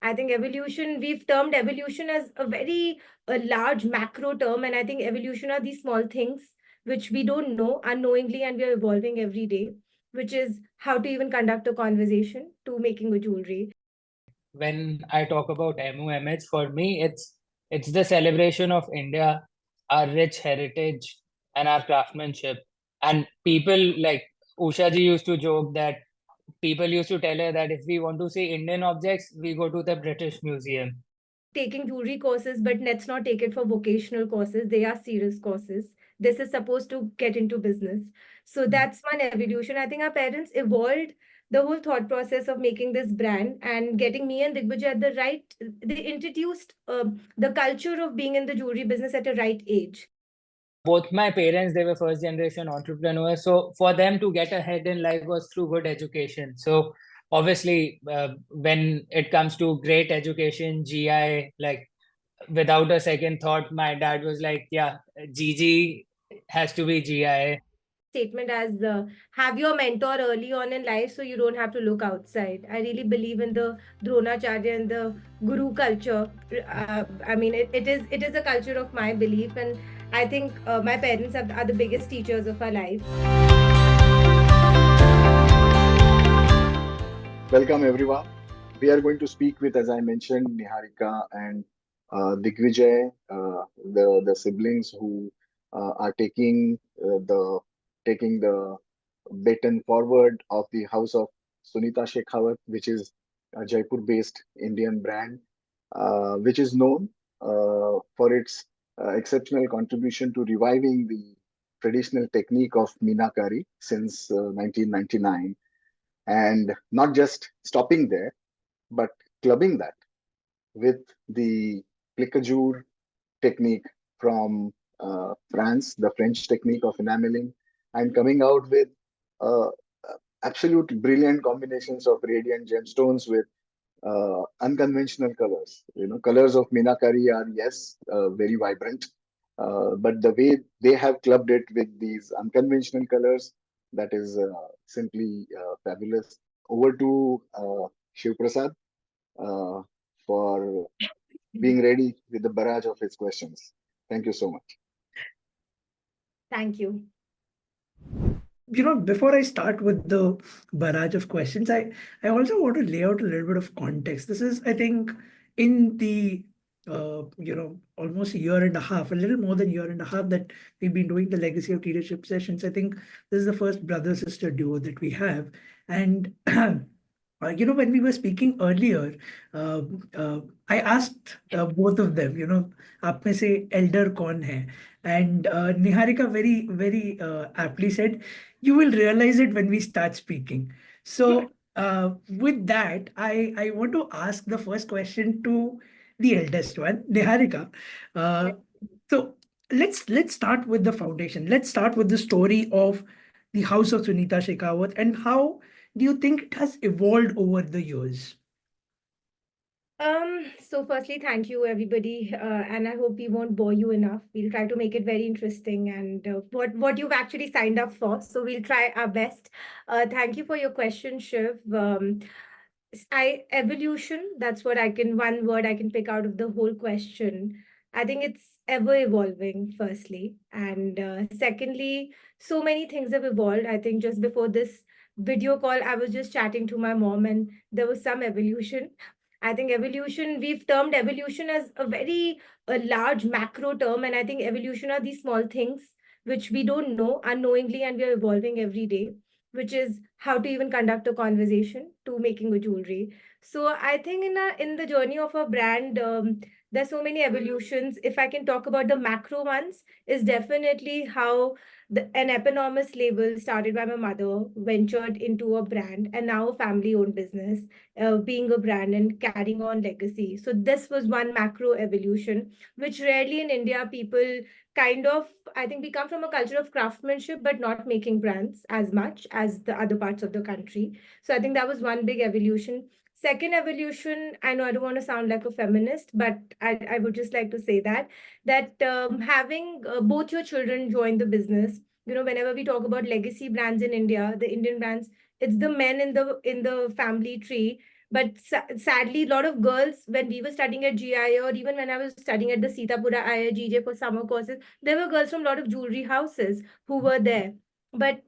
I think evolution, we've termed evolution as a large macro term. And I think evolution are these small things which we don't know unknowingly, and we are evolving every day, which is how to even conduct a conversation to making a jewelry. When I talk about MUMH, for me, it's the celebration of India, our rich heritage, and our craftsmanship. And people like Usha ji used to joke that people used to tell her that if we want to see Indian objects, we go to the British Museum. Taking jewelry courses, but let's not take it for vocational courses. They are serious courses. This is supposed to get into business. So that's one evolution. I think our parents evolved the whole thought process of making this brand and getting me and Digvijay at the right. They introduced the culture of being in the jewelry business at a right age. Both my parents, they were first generation entrepreneurs. So for them to get ahead in life was through good education. So obviously, when it comes to great education, GI, like without a second thought, my dad was like, yeah, GG has to be GI. Statement as have your mentor early on in life so you don't have to look outside. I really believe in the Dronacharya and the Guru culture. I mean, it is a culture of my belief, and I think my parents are the biggest teachers of our life. Welcome everyone. We are going to speak with, as I mentioned, Niharika and Digvijay, the siblings who are taking the baton forward of the House of Sunita Shekhawat, which is a Jaipur-based Indian brand, which is known for its exceptional contribution to reviving the traditional technique of Meenakari since 1999, and not just stopping there, but clubbing that with the plicature technique from France, the French technique of enameling, and coming out with absolute brilliant combinations of radiant gemstones with unconventional colors. Colors of Meenakari are, yes, very vibrant, but the way they have clubbed it with these unconventional colors, that is simply fabulous. Over to Shiv Prasad for being ready with the barrage of his questions. Thank you so much. Thank you. Before I start with the barrage of questions, I also want to lay out a little bit of context. This is, I think, in the almost a year and a half, a little more than a year and a half that we've been doing the Legacy of Leadership sessions. I think this is the first brother-sister duo that we have. And when we were speaking earlier, I asked both of them, आप में से elder कौन है? And Niharika very, very aptly said, you will realize it when we start speaking. So with that, I want to ask the first question to the eldest one, Niharika. So let's start with the foundation. Let's start with the story of the House of Sunita Shekhawat, and how do you think it has evolved over the years? So firstly, thank you everybody, and I hope we won't bore you enough. We'll try to make it very interesting and what you've actually signed up for. So we'll try our best. Thank you for your question, Shiv. Evolution, that's what one word I can pick out of the whole question. I think it's ever evolving, firstly. And secondly, so many things have evolved. I think just before this video call, I was just chatting to my mom and there was some evolution. I think evolution, we've termed evolution as a large macro term. And I think evolution are these small things which we don't know unknowingly, and we are evolving every day, which is how to even conduct a conversation to making a jewelry. So I think in the journey of a brand, there's so many evolutions. If I can talk about the macro ones, is definitely how an eponymous label started by my mother ventured into a brand, and now a family-owned business, being a brand and carrying on legacy. So this was one macro evolution, which rarely in India people kind of, I think we come from a culture of craftsmanship, but not making brands as much as the other parts of the country. So I think that was one big evolution. Second evolution, I know I don't want to sound like a feminist, but I would just like to say that having both your children join the business, whenever we talk about legacy brands in India, the Indian brands, it's the men in the family tree But sadly, a lot of girls, when we were studying at GIA, or even when I was studying at the Sitapura IIGJ for summer courses, there were girls from a lot of jewelry houses who were there. But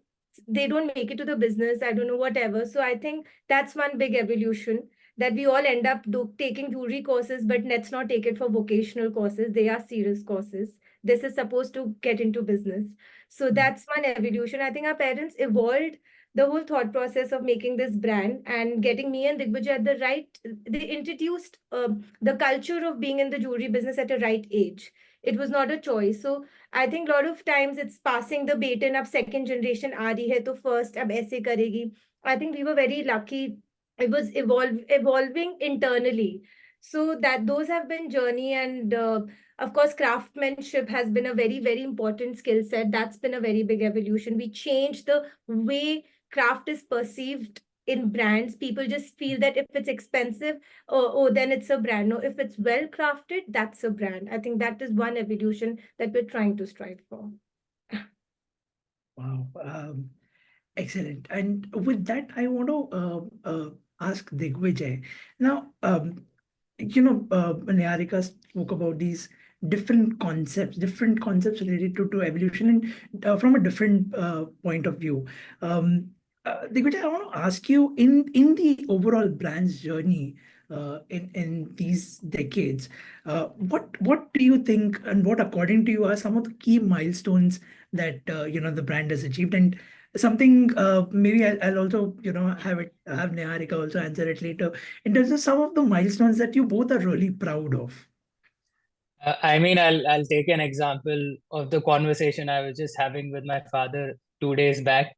they don't make it to the business, I don't know, whatever. So I think that's one big evolution, that we all end up taking jewelry courses, but let's not take it for vocational courses. They are serious courses. This is supposed to get into business. So that's one evolution. I think our parents evolved the whole thought process of making this brand and getting me and Digvijay at the right, they introduced the culture of being in the jewelry business at a right age. It was not a choice. So I think a lot of times it's passing the baton. Ab second generation aa rahi hai, to first ab aise karegi. I think we were very lucky. It was evolving internally. So that those have been journey, and of course craftsmanship has been a very, very important skill set. That's been a very big evolution. We changed the way craft is perceived in brands. People just feel that if it's expensive, oh, then it's a brand. No, if it's well crafted, that's a brand. I think that is one evolution that we're trying to strive for. Wow. Excellent. And with that, I want to ask Digvijay. Now, Niharika spoke about these different concepts related to evolution, and from a different point of view. Digvijay, I want to ask you, in the overall brand's journey in these decades, what do you think, and what according to you are some of the key milestones that the brand has achieved? And something maybe I'll also have Niharika also answer it later, in terms of some of the milestones that you both are really proud of. I mean, I'll take an example of the conversation I was just having with my father 2 days back.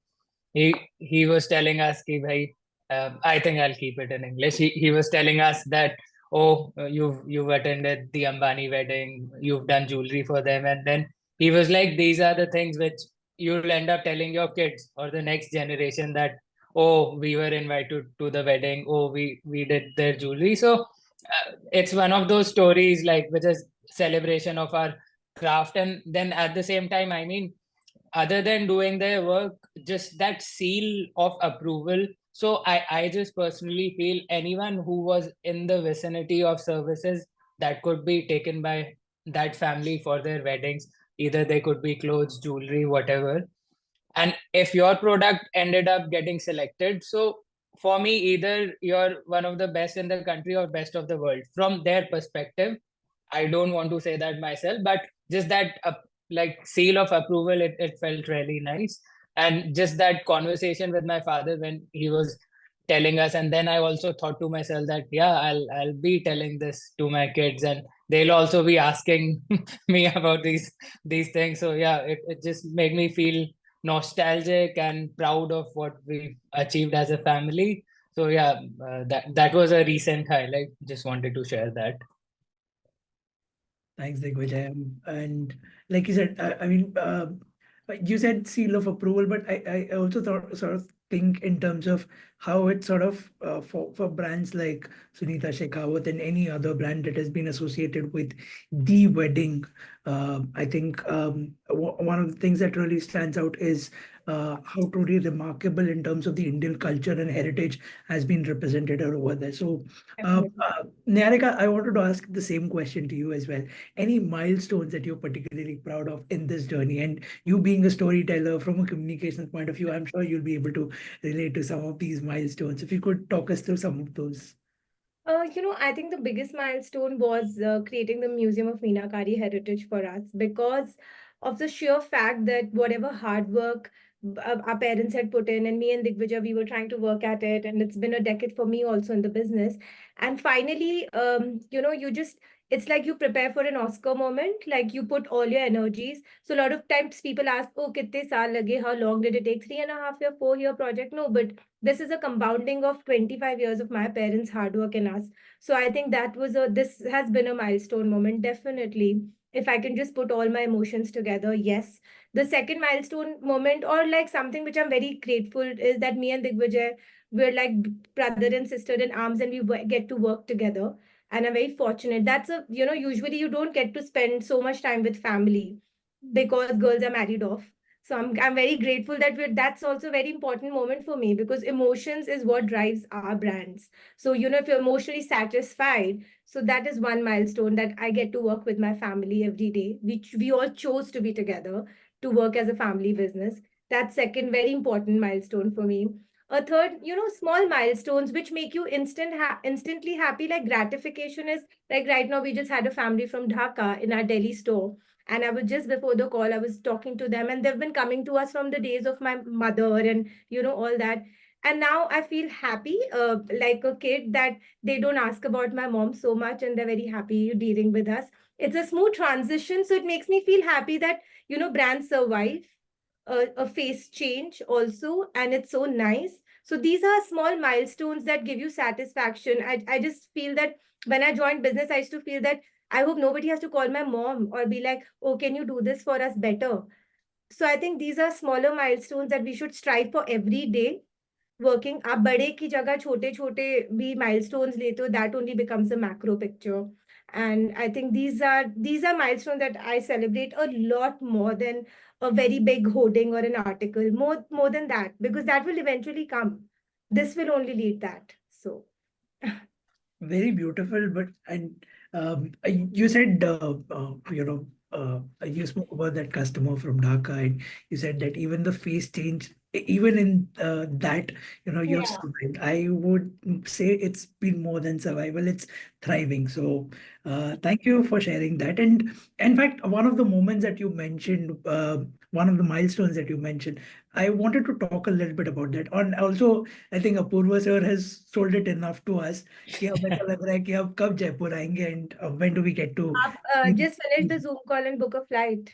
He was telling us, ki, bhai, I think I'll keep it in English. He was telling us that, oh, you've attended the Ambani wedding, you've done jewelry for them, and then he was like, these are the things which you'll end up telling your kids or the next generation, that, oh, we were invited to the wedding, oh, we did their jewelry. So it's one of those stories like which is celebration of our craft. And then at the same time, I mean, other than doing their work, just that seal of approval. So I just personally feel anyone who was in the vicinity of services that could be taken by that family for their weddings, either they could be clothes, jewelry, whatever. And if your product ended up getting selected, so for me, either you're one of the best in the country or best of the world from their perspective. I don't want to say that myself, but just that like seal of approval, it felt really nice. And just that conversation with my father when he was telling us, and then I also thought to myself that yeah, I'll be telling this to my kids, and they'll also be asking me about these things. So yeah, it just made me feel nostalgic and proud of what we've achieved as a family. So yeah, that was a recent highlight. Just wanted to share that. Thanks, Digvijay. And like you said, I mean, you said seal of approval, but I also sort of think in terms of how it sort of for brands like Sunita Shekhawat and any other brand that has been associated with the wedding. I think one of the things that really stands out is how truly remarkable in terms of the Indian culture and heritage has been represented over there. So, Niharika, I wanted to ask the same question to you as well. Any milestones that you're particularly proud of in this journey? And you being a storyteller from a communications point of view, I'm sure you'll be able to relate to some of these milestones. If you could talk us through some of those. I think the biggest milestone was creating the Museum of Meenakari Heritage for us, because of the sheer fact that whatever hard work our parents had put in, and me and Digvijay, we were trying to work at it, and it's been a decade for me also in the business. And finally, it's like you prepare for an Oscar moment, like you put all your energies. So a lot of times people ask, oh, kitne saal lage? How long did it take? 3.5 year, 4 year project? No, but this is a compounding of 25 years of my parents' hard work and us. So I think this has been a milestone moment, definitely. If I can just put all my emotions together, yes. The second milestone moment, or like something which I'm very grateful, is that me and Digvijay, we're like brother and sister in arms, and we get to work together. And I'm very fortunate. Usually you don't get to spend so much time with family because girls are married off. So I'm very grateful that that's also a very important moment for me, because emotions is what drives our brands. So, if you're emotionally satisfied, so that is one milestone, that I get to work with my family every day, which we all chose to be together to work as a family business. That's second very important milestone for me. A third, small milestones which make you instantly happy, like gratification is like right now we just had a family from Dhaka in our Delhi store, and I was just before the call, I was talking to them, and they've been coming to us from the days of my mother, and all that. And now I feel happy, like a kid, that they don't ask about my mom so much, and they're very happy dealing with us. It's a smooth transition, so it makes me feel happy that brands survive a face change also, and it's so nice. So these are small milestones that give you satisfaction. I just feel that when I joined business, I used to feel that I hope nobody has to call my mom or be like, oh, can you do this for us better? So I think these are smaller milestones that we should strive for every day. Working, आप बड़े की जगह छोटे छोटे भी milestones लेते हो, that only becomes a macro picture. And I think these are milestones that I celebrate a lot more than a very big hoarding or an article. More than that, because that will eventually come. This will only lead that. So Very beautiful, but you said you spoke about that customer from Dhaka, and you said that even the face change, even in that, you have yeah. survived. I would say it's been more than survival; it's thriving. So, thank you for sharing that. And in fact, one of the moments that you mentioned, one of the milestones that you mentioned, I wanted to talk a little bit about that. And also, I think Apurva sir has sold it enough to us कि अब ऐसा लग रहा है कि अब कब जयपुर आएंगे and when do we get to आप just finish the Zoom call and book a flight.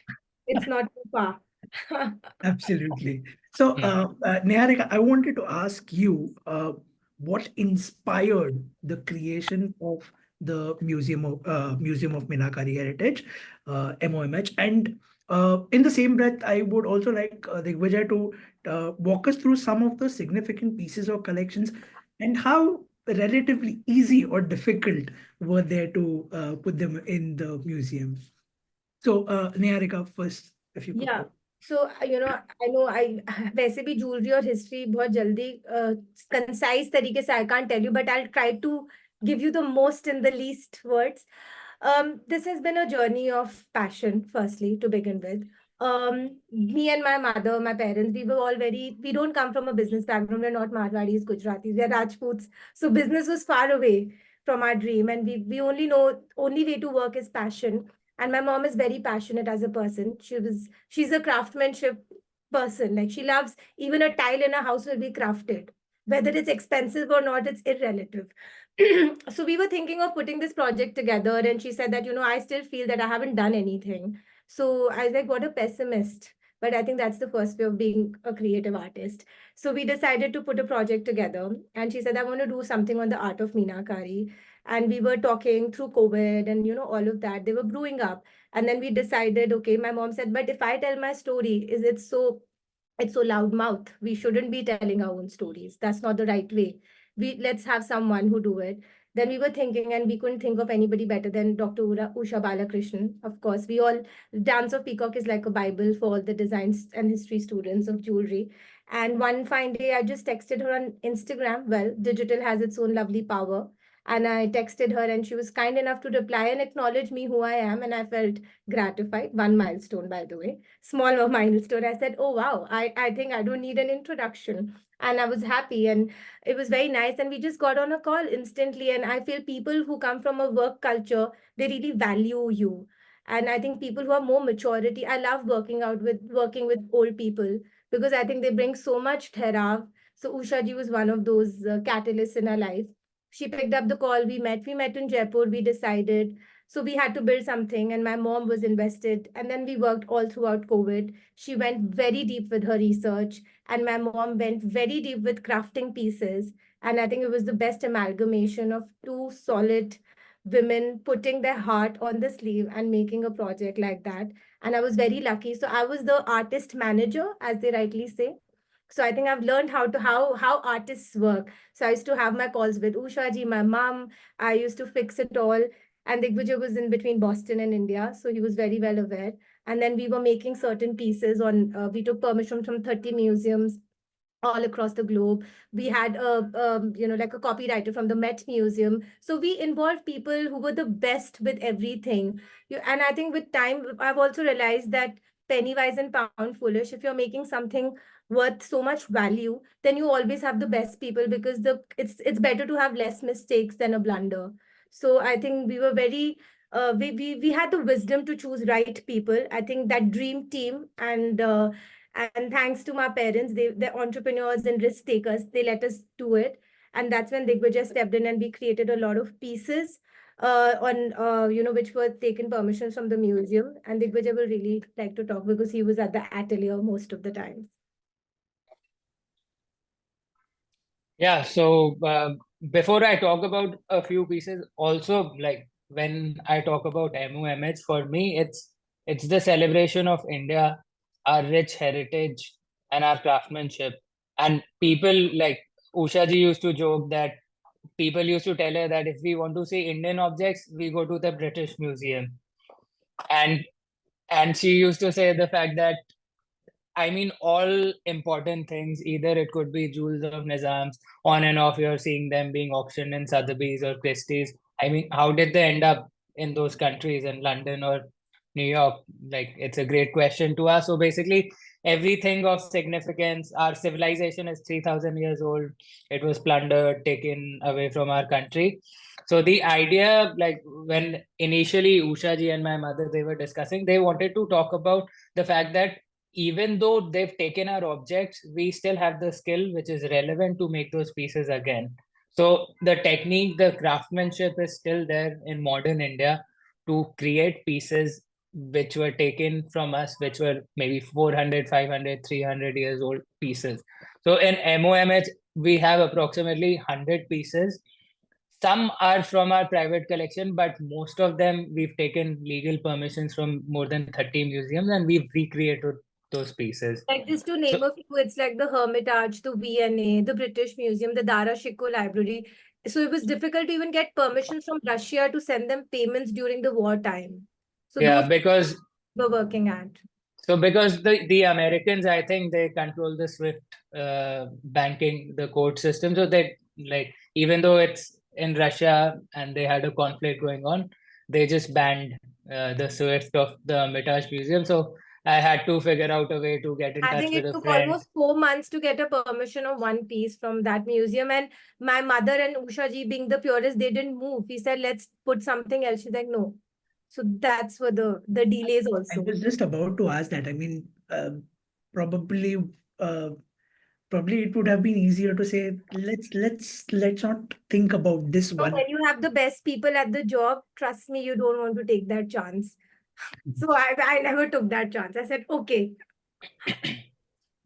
It's not too far. absolutely. So, Niharika, I wanted to ask you what inspired the creation of the Museum of Meenakari Heritage, MOMH, and in the same breath, I would also like Digvijay to walk us through some of the significant pieces or collections and how relatively easy or difficult were they to put them in the museum. So, Niharika, first, if you could Yeah. go. So, I know I वैसे भी jewelry और history बहुत जल्दी concise तरीके से I can't tell you, but I'll try to give you the most in the least words. This has been a journey of passion, firstly, to begin with. Me and my mother, my parents, we don't come from a business background. We're not Marwadis, Gujaratis, we're Rajputs. So business was far away from our dream. And we only know, only way to work is passion. And my mom is very passionate as a person. She's a craftsmanship person. Like, she loves, even a tile in a house will be crafted. Whether it's expensive or not, it's irrelative. So we were thinking of putting this project together, and she said that, I still feel that I haven't done anything. So I was like, what a pessimist. But I think that's the first way of being a creative artist. So we decided to put a project together. And she said, I want to do something on the art of Meenakari. And we were talking through COVID and, all of that. They were brewing up. And then we decided, okay, my mom said, but if I tell my story, it's so loud mouth. We shouldn't be telling our own stories. That's not the right way. Let's have someone who do it. Then we were thinking, and we couldn't think of anybody better than Dr. Usha Balakrishnan. Of course, we all, Dance of Peacock is like a Bible for all the designs and history students of jewelry. And one fine day, I just texted her on Instagram. Well, digital has its own lovely power. And I texted her, and she was kind enough to reply and acknowledge me who I am. And I felt gratified. One milestone, by the way, small milestone. I said, oh, wow, I think I don't need an introduction. And I was happy, and it was very nice. And we just got on a call instantly. And I feel people who come from a work culture, they really value you. And I think people who are more maturity, I love working with old people, because I think they bring so much therav. So Usha ji was one of those catalysts in our life. She picked up the call. We met in Jaipur. We decided, so we had to build something, and my mom was invested. And then we worked all throughout COVID. She went very deep with her research, and my mom went very deep with crafting pieces. And I think it was the best amalgamation of two solid women putting their heart on the sleeve and making a project like that. And I was very lucky. So I was the artist manager, as they rightly say. So I think I've learned how artists work. So I used to have my calls with Usha ji, my mom. I used to fix it all. And Digvijay was in between Boston and India, so he was very well aware. And then we were making certain pieces on, we took permission from 30 museums all across the globe. We had like a copywriter from the Met Museum. So we involved people who were the best with everything. And I think with time, I've also realized that penny wise and pound foolish. If you're making something worth so much value, then you always have the best people, because it's better to have less mistakes than a blunder. So I think we were very we had the wisdom to choose right people. I think that dream team, and thanks to my parents, they're entrepreneurs and risk takers. They let us do it. And that's when Digvijay stepped in and we created a lot of pieces which were taken permissions from the museum. And Digvijay will really like to talk because he was at the atelier most of the times. Yeah, so before I talk about a few pieces, also like when I talk about MOMH, for me, it's the celebration of India, our rich heritage, and our craftsmanship. And people like Usha ji used to joke that people used to tell her that if we want to see Indian objects, we go to the British Museum. And she used to say the fact that, I mean, all important things, either it could be jewels of Nizams, on and off, you're seeing them being auctioned in Sotheby's or Christie's. I mean, how did they end up in those countries, in London or New York? Like, it's a great question to ask. So basically, everything of significance, our civilization is 3,000 years old. It was plundered, taken away from our country. So the idea, like when initially Usha ji and my mother, they were discussing, they wanted to talk about the fact that even though they've taken our objects, we still have the skill which is relevant to make those pieces again. So the technique, the craftsmanship is still there in modern India to create pieces which were taken from us, which were maybe 400, 500, 300 years old pieces. So in MOMH, we have approximately 100 pieces. Some are from our private collection, but most of them we've taken legal permissions from more than 30 museums and we've recreated those pieces. Like just to name a few, it's like the Hermitage, the V&A, the British Museum, the Dara Shikoh Library. So it was difficult to even get permission from Russia to send them payments during the wartime. So yeah, those because we're working at. So because the Americans, I think they control the SWIFT banking, the code system. So they like, even though it's in Russia and they had a conflict going on, they just banned the SWIFT of the Hermitage Museum. So I had to figure out a way to get in I touch think with it a took friend. almost 4 months to get a permission of one piece from that museum. And my mother and Usha ji, being the purist, they didn't move. He said, let's put something else. She's like, no. So that's where the delays I also. was just about to ask that. I mean, probably, uh, probably it would have been easier to say, let's not think about this So one. when you have the best people at the job, trust me, you don't want to take that chance. So I never took that chance. I said, okay.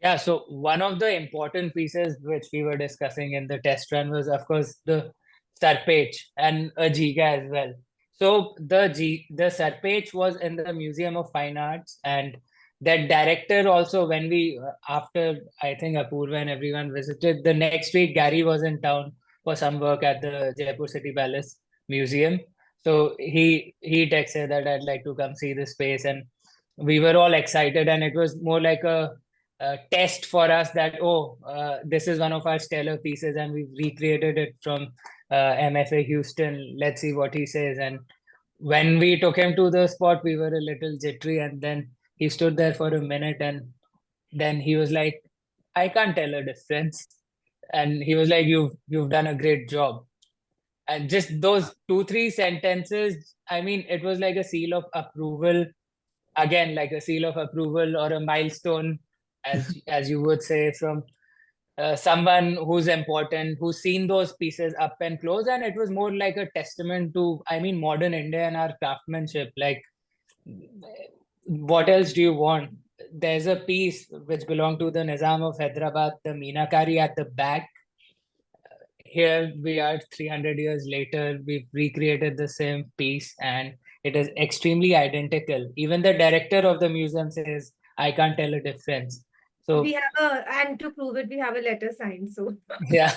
Yeah, so one of the important pieces which we were discussing in the test run was, of course, the Sarpech and a Giga as well. So the Sarpech was in the Museum of Fine Arts, and that director also, when we after I think Apurva and everyone visited, the next week Gary was in town for some work at the Jaipur City Palace Museum. So he texted that I'd like to come see the space, and we were all excited, and it was more like a test for us that this is one of our stellar pieces and we've recreated it from MFA Houston. Let's see what he says. And when we took him to the spot, we were a little jittery, and then he stood there for a minute and then he was like, I can't tell a difference. And he was like, you've done a great job. And just those 2-3 sentences, I mean, it was like a seal of approval, again, like a seal of approval or a milestone, as you would say, from someone who's important, who's seen those pieces up and close. And it was more like a testament to, I mean, modern India and our craftsmanship. Like, what else do you want? There's a piece which belonged to the Nizam of Hyderabad, the Meenakari at the back. Here we are 300 years later, we've recreated the same piece and it is extremely identical. Even the director of the museum says, I can't tell a difference. So we have and to prove it, we have a letter signed. So yeah.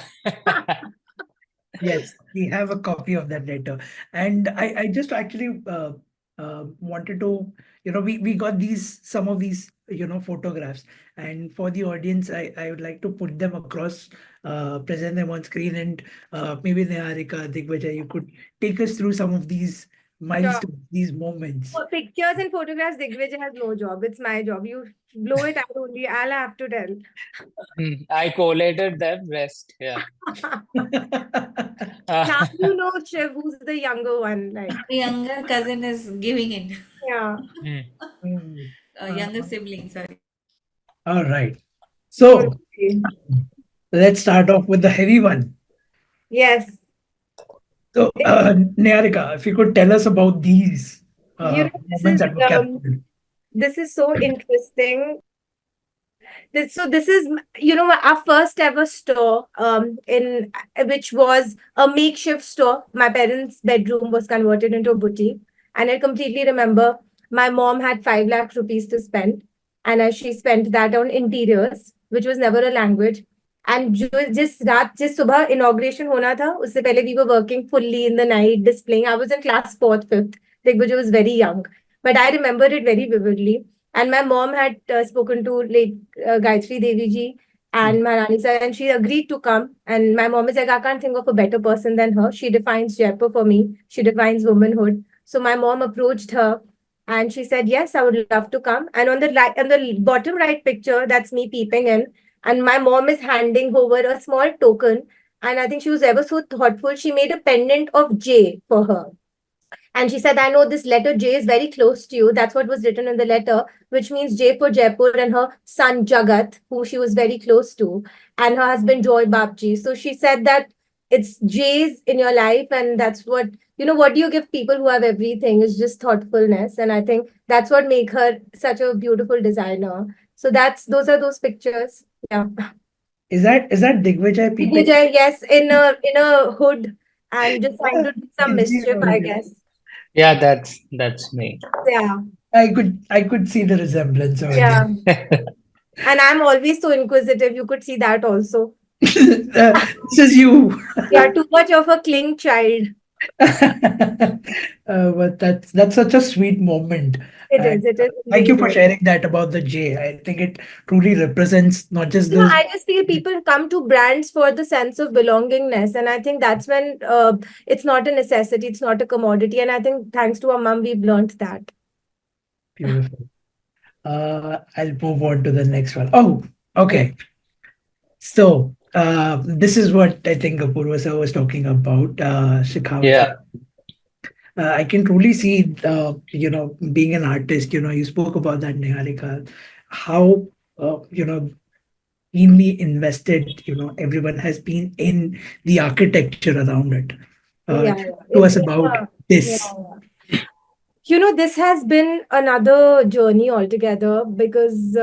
Yes, we have a copy of that letter. And I just actually wanted to, we got some of these, photographs. And for the audience, I would like to put them across, present them on screen. And maybe Niharika, Digvijay, you could take us through some of these Sure. milestones, these moments. For pictures and photographs, Digvijay has no job. It's my job. You blow it out only. I'll have to tell. I collated them, rest. Yeah. Now you know, Shiv, who's the younger one. Like, The younger cousin is giving it. yeah. Mm. Younger sibling, sorry. All right. So Okay. let's start off with the heavy one. Yes. So, Niharika, if you could tell us about these You know, moments that were captured. this is so interesting. This is our first ever store in which was a makeshift store. My parents' bedroom was converted into a boutique, and I completely remember my mom had 5 lakh rupees to spend, and she spent that on interiors, which was never a language. And जिस सुबह inauguration होना था उससे पहले we were working fully in the night displaying. I was in class 4th, 5th. Digvijay was very young, but I remember it very vividly. And my mom had spoken to like Gayatri Devi ji and Maharani sir, and she agreed to come. And my mom is like, I can't think of a better person than her. She defines Jaipur for me. She defines womanhood. So my mom approached her, and she said, yes, I would love to come. And on the bottom right picture, that's me peeping in, and my mom is handing over a small token. And I think she was ever so thoughtful. She made a pendant of J for her. And she said, I know this letter J is very close to you. That's what was written in the letter, which means J for Jaipur and her son Jagat, who she was very close to, and her husband Joy Babji. So she said that it's J's in your life, and that's what do you give people who have everything is just thoughtfulness. And I think that's what make her such a beautiful designer. So those are those pictures. Yeah. Is that Digvijay people? Digvijay, yes, in a hood and just trying to do some mischief, I guess. Yeah, that's me. Yeah. I could see the resemblance over Yeah. And I'm always so inquisitive. You could see that also. there. This is you. Yeah, too much of a cling child. But that's such a sweet moment. It is. It is. Thank you for indeed. sharing that about the J. I think it truly represents not just You know, the I just feel people come to brands for the sense of belongingness. And I think that's when it's not a necessity, it's not a commodity. And I think thanks to our mom, we've learned that. beautiful. I'll move on to the next one. Oh, okay. So this is what I think Apurva sir was talking about. Shekhawat. Yeah. I can truly see, being an artist, you spoke about that, Niharika, how, keenly invested, everyone has been in the architecture around it. Yeah. To us about this. Yeah. This has been another journey altogether because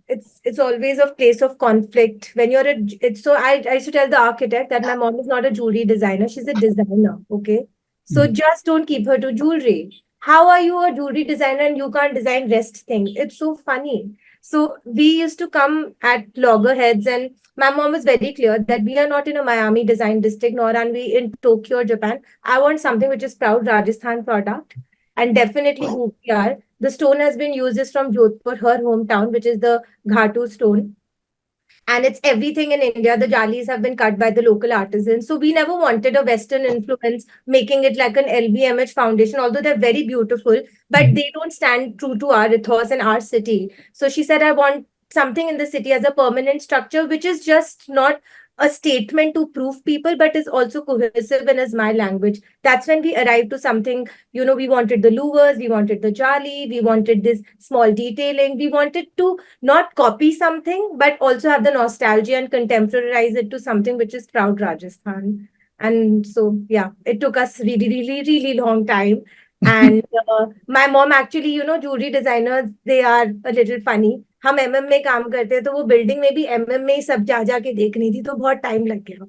it's always a place of conflict. When you're I used to tell the architect that my mom is not a jewelry designer, she's a designer. Okay. So just don't keep her to jewelry. How are you a jewelry designer and you can't design rest things? It's so funny. So we used to come at loggerheads, and my mom was very clear that we are not in a Miami design district, nor are we in Tokyo or Japan. I want something which is proud Rajasthan product, and definitely who we are. The stone has been used is from Jodhpur, her hometown, which is the Ghatu stone. And it's everything in India. The jalis have been cut by the local artisans. So we never wanted a Western influence, making it like an LVMH foundation, although they're very beautiful, but they don't stand true to our ethos and our city. So she said, I want something in the city as a permanent structure, which is just not a statement to prove people, but is also cohesive and is my language. That's when we arrived to something, we wanted the louvers, we wanted the jali, we wanted this small detailing. We wanted to not copy something, but also have the nostalgia and contemporize it to something which is proud Rajasthan. And so, yeah, it took us really, really, really long time. And my mom actually, jewelry designers, they are a little funny. हम MM में काम करते हैं तो वो building में भी MM में ही सब जा जाके देख रही थी तो बहुत टाइम लग गया.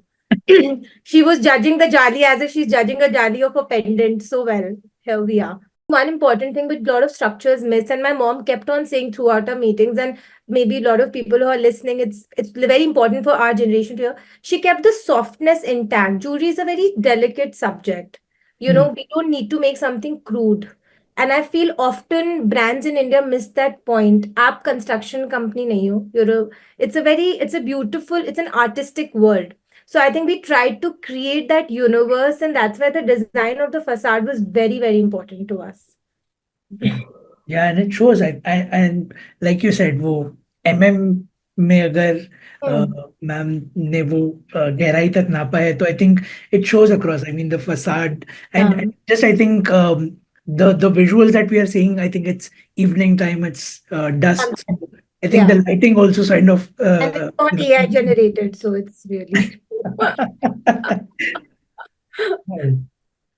She was judging the jali as if she's judging a jali of a pendant so well. Here we are. one important thing, but a lot of structures miss. And my mom kept on saying throughout our meetings, and maybe a lot of people who are listening, it's very important for our generation to hear. She kept the softness intact. Jewelry is a very delicate subject. We don't need to make something crude. And I feel often brands in India miss that point. Aap construction company nahi ho. It's a beautiful, it's an artistic world. So I think we tried to create that universe, and that's why the design of the facade was very, very important to us. Yeah, and it shows. And like you said, वो mm में अगर ma'am ने वो गहराई तक नापा है, तो I think it shows across. I mean, the facade and just I think the visuals that we are seeing. I think it's evening time. It's dusk. I think the lighting also kind of. And it's not AI generated, so it's really.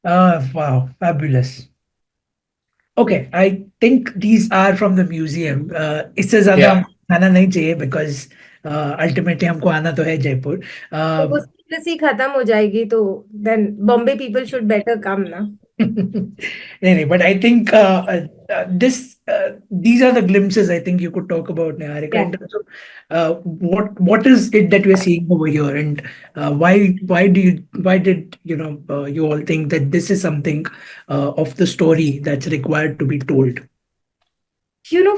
Wow, fabulous. Okay, I think these are from the museum. इससे ज़्यादा Yeah. आना नहीं चाहिए because ultimately हमको आना तो है जयपुर. तो वो secrecy खत्म हो जाएगी, तो then Bombay people should better come ना. नहीं, but I think these are the glimpses I think you could talk about, Niharika, in terms of what is it that we're seeing over here, and why did you all think that this is something of the story that's required to be told?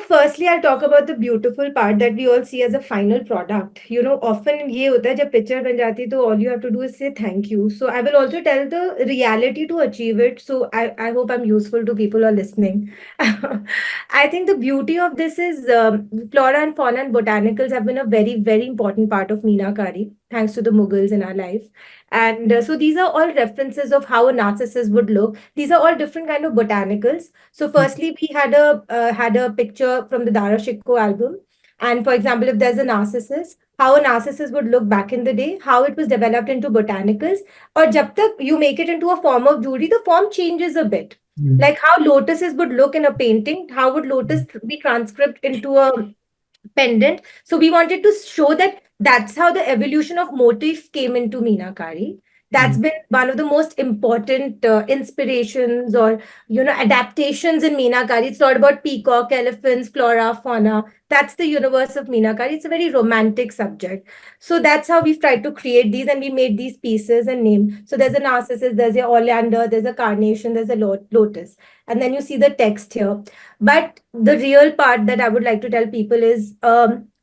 Firstly, I'll talk about the beautiful part that we all see as a final product. Often ये होता है जब picture बन जाती है, तो all you have to do is say thank you. So I will also tell the reality to achieve it. So I hope I'm useful to people who are listening. I think the beauty of this is flora and fauna and botanicals have been a very, very important part of Meenakari, thanks to the Mughals in our life. And so these are all references of how a narcissus would look. These are all different kind of botanicals. So firstly, we had a picture from the Dara Shikko album. And for example, if there's a narcissus, how a narcissus would look back in the day, how it was developed into botanicals, or jab tak you make it into a form of jewelry, the form changes a bit. Like how lotuses would look in a painting, how would lotus be transcribed into a pendant. So we wanted to show that that's how the evolution of motif came into Meenakari. That's been one of the most important inspirations or adaptations in Meenakari. It's not about peacock, elephants, flora, fauna. That's the universe of Meenakari. It's a very romantic subject. So that's how we've tried to create these, and we made these pieces and name. So there's a narcissus, there's a oleander, there's a carnation, there's a lotus, and then you see the text here. But the real part that I would like to tell people is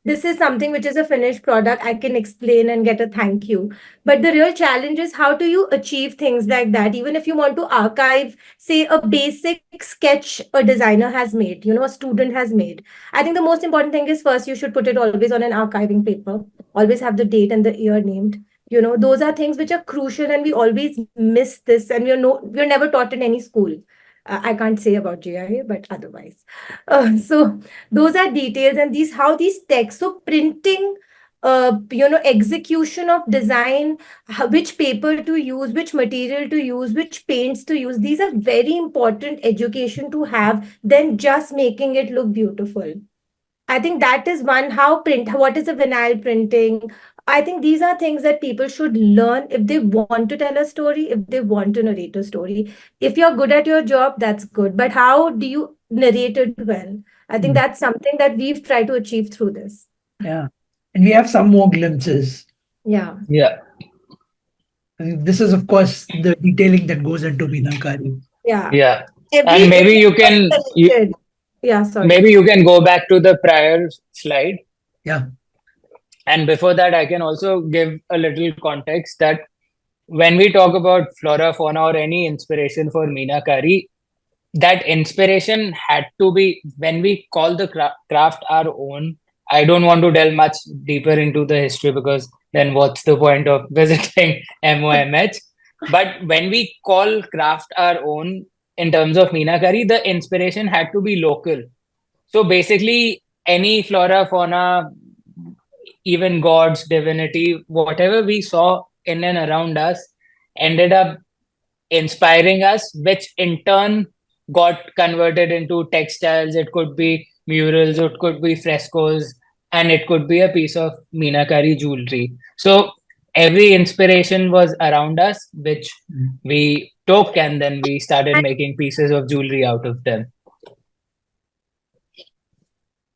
this is something which is a finished product. I can explain and get a thank you. But the real challenge is how do you achieve things like that? Even if you want to archive, say, a basic sketch a designer has made, a student has made. I think the most important thing is first you should put it always on an archiving paper. Always have the date and the year named. Those are things which are crucial, and we always miss this, and we're never taught in any school. I can't say about GIA, but otherwise. So those are details, and how these texts, so printing, execution of design, which paper to use, which material to use, which paints to use. These are very important education to have than just making it look beautiful. I think that is one, what is a vinyl printing? I think these are things that people should learn if they want to tell a story, if they want to narrate a story. If you're good at your job, that's good. But how do you narrate it well? I think that's something that we've tried to achieve through this. Yeah. And we have some more glimpses. Yeah. Yeah. And this is, of course, the detailing that goes into Meenakari. Yeah. Yeah. Every And maybe you can yeah, sorry. maybe you can go back to the prior slide. Yeah. And before that, I can also give a little context that when we talk about flora, fauna, or any inspiration for Meenakari, that inspiration had to be, when we call the craft our own. I don't want to delve much deeper into the history because then what's the point of visiting MOMH? But when we call craft our own in terms of Meenakari, the inspiration had to be local. So basically, any flora, fauna, even gods, divinity, whatever we saw in and around us ended up inspiring us, which in turn got converted into textiles. It could be murals, it could be frescoes, and it could be a piece of Meenakari jewelry. So every inspiration was around us, which we took, and then we started making pieces of jewelry out of them.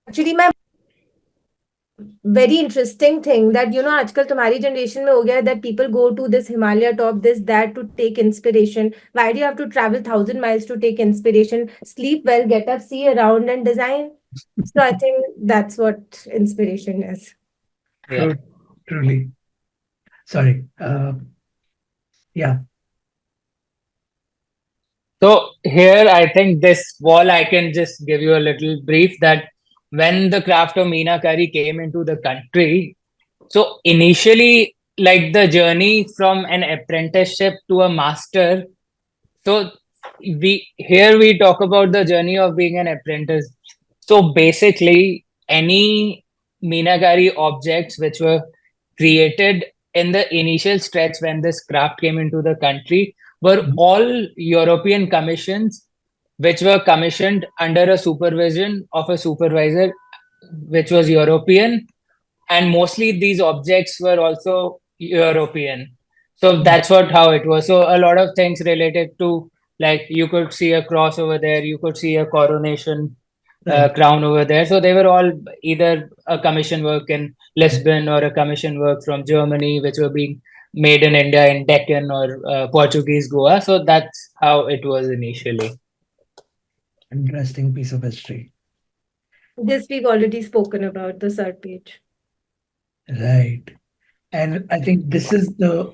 Actually, my very interesting thing that आजकल तुम्हारी generation में हो गया that people go to this Himalaya top, this that to take inspiration. Why do you have to travel 1,000 miles to take inspiration? Sleep well, get up, see around, and design. So I think that's what inspiration is. Yeah. Truly. Sorry. Yeah. So here, I think this wall, I can just give you a little brief that when the craft of Meenakari came into the country, so initially, like the journey from an apprenticeship to a master. So we talk about the journey of being an apprentice. So basically, any Meenakari objects which were created in the initial stretch when this craft came into the country were all European commissions, which were commissioned under a supervision of a supervisor, which was European, and mostly these objects were also European. So that's how it was. So a lot of things related to, like, you could see a cross over there, you could see a coronation crown over there. So they were all either a commission work in Lisbon or a commission work from Germany, which were being made in India in Deccan or Portuguese Goa. So that's how it was initially. Interesting piece of history. This we've already spoken about, the third page. Right. And I think this is the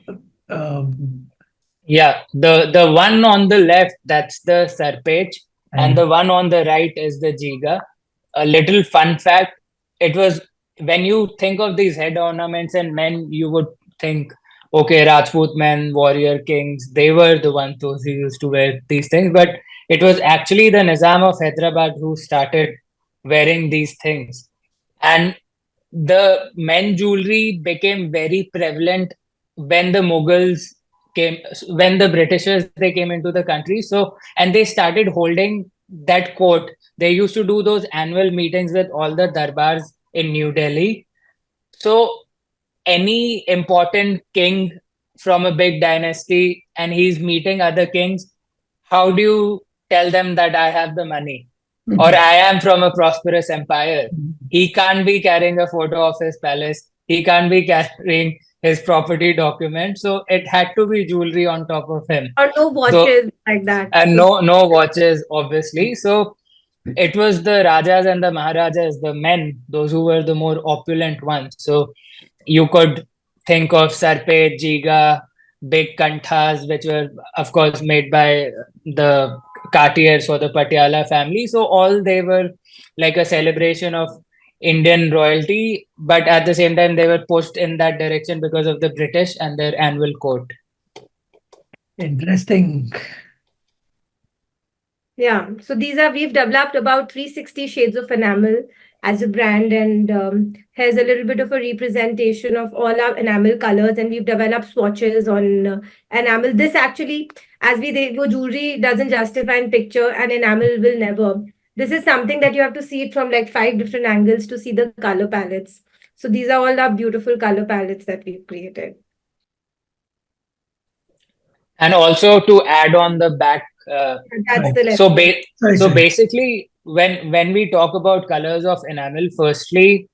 Yeah, the one on the left, that's the Sarpech, and the one on the right is the Jiga. A little fun fact, it was, when you think of these head ornaments and men, you would think, okay, Rajput men, warrior kings, they were the ones who used to wear these things. But it was actually the Nizam of Hyderabad who started wearing these things. And the men jewelry became very prevalent when the Mughals came, when the Britishers, they came into the country. So, and they started holding that court. They used to do those annual meetings with all the darbars in New Delhi. So any important king from a big dynasty and he's meeting other kings, how do you tell them that I have the money or I am from a prosperous empire? He can't be carrying a photo of his palace. He can't be carrying his property document. So it had to be jewelry on top of him. Or no watches like that. And no watches, obviously. So it was the Rajas and the Maharajas, the men, those who were the more opulent ones. So you could think of Sarpej, Jiga, big kanthas, which were, of course, made by the Cartiers or the Patiala family. So all they were like a celebration of Indian royalty, but at the same time, they were pushed in that direction because of the British and their annual court. Interesting. Yeah, so we've developed about 360 shades of enamel as a brand, and here's a little bit of a representation of all our enamel colors, and we've developed swatches on enamel. This actually, as we go, jewelry doesn't justify in picture, and enamel will never. This is something that you have to see it from like 5 different angles to see the color palettes. So these are all our beautiful color palettes that we've created. And also to add on the back, that's the left. So basically, when we talk about colors of enamel, firstly,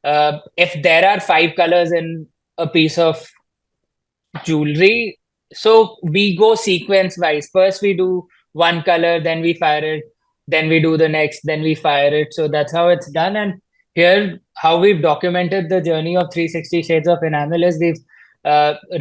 if there are 5 colors in a piece of jewelry, so we go sequence wise. First we do one color, then we fire it, then we do the next, then we fire it. So that's how it's done. And here, how we've documented the journey of 360 shades of enamel is we've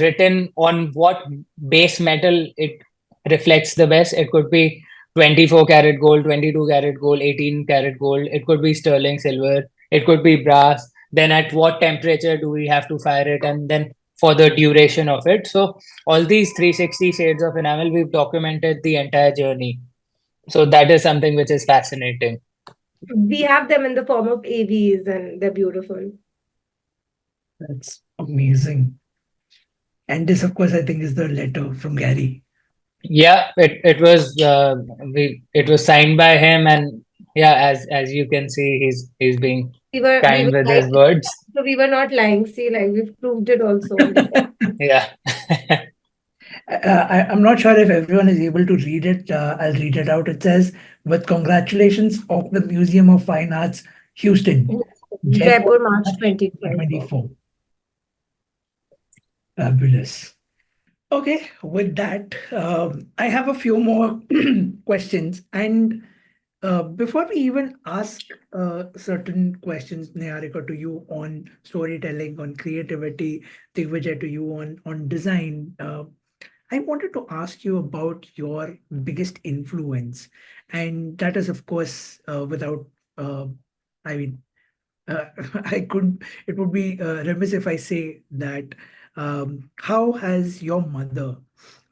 written on what base metal it reflects the best. It could be 24 karat gold, 22 karat gold, 18 karat gold. It could be sterling silver. It could be brass. Then at what temperature do we have to fire it? And then for the duration of it. So all these 360 shades of enamel, we've documented the entire journey. So that is something which is fascinating. We have them in the form of AVs and they're beautiful. That's amazing. And this, of course, I think is the letter from Gary. Yeah, it was signed by him, and yeah, as you can see, he's being kind with his words. So we were not lying. See, like we've proved it also. Yeah. I'm not sure if everyone is able to read it. I'll read it out. It says, with congratulations of the Museum of Fine Arts, Houston, Jaipur, Jaipur, March March 2024. 2024. Fabulous. Okay, with that, I have a few more questions. And before we even ask certain questions, Niharika, to you on storytelling, on creativity, Digvijay, to you on design, I wanted to ask you about your biggest influence. And that is, of course, without, uh, I mean, uh, it would be remiss if I say that how has your mother,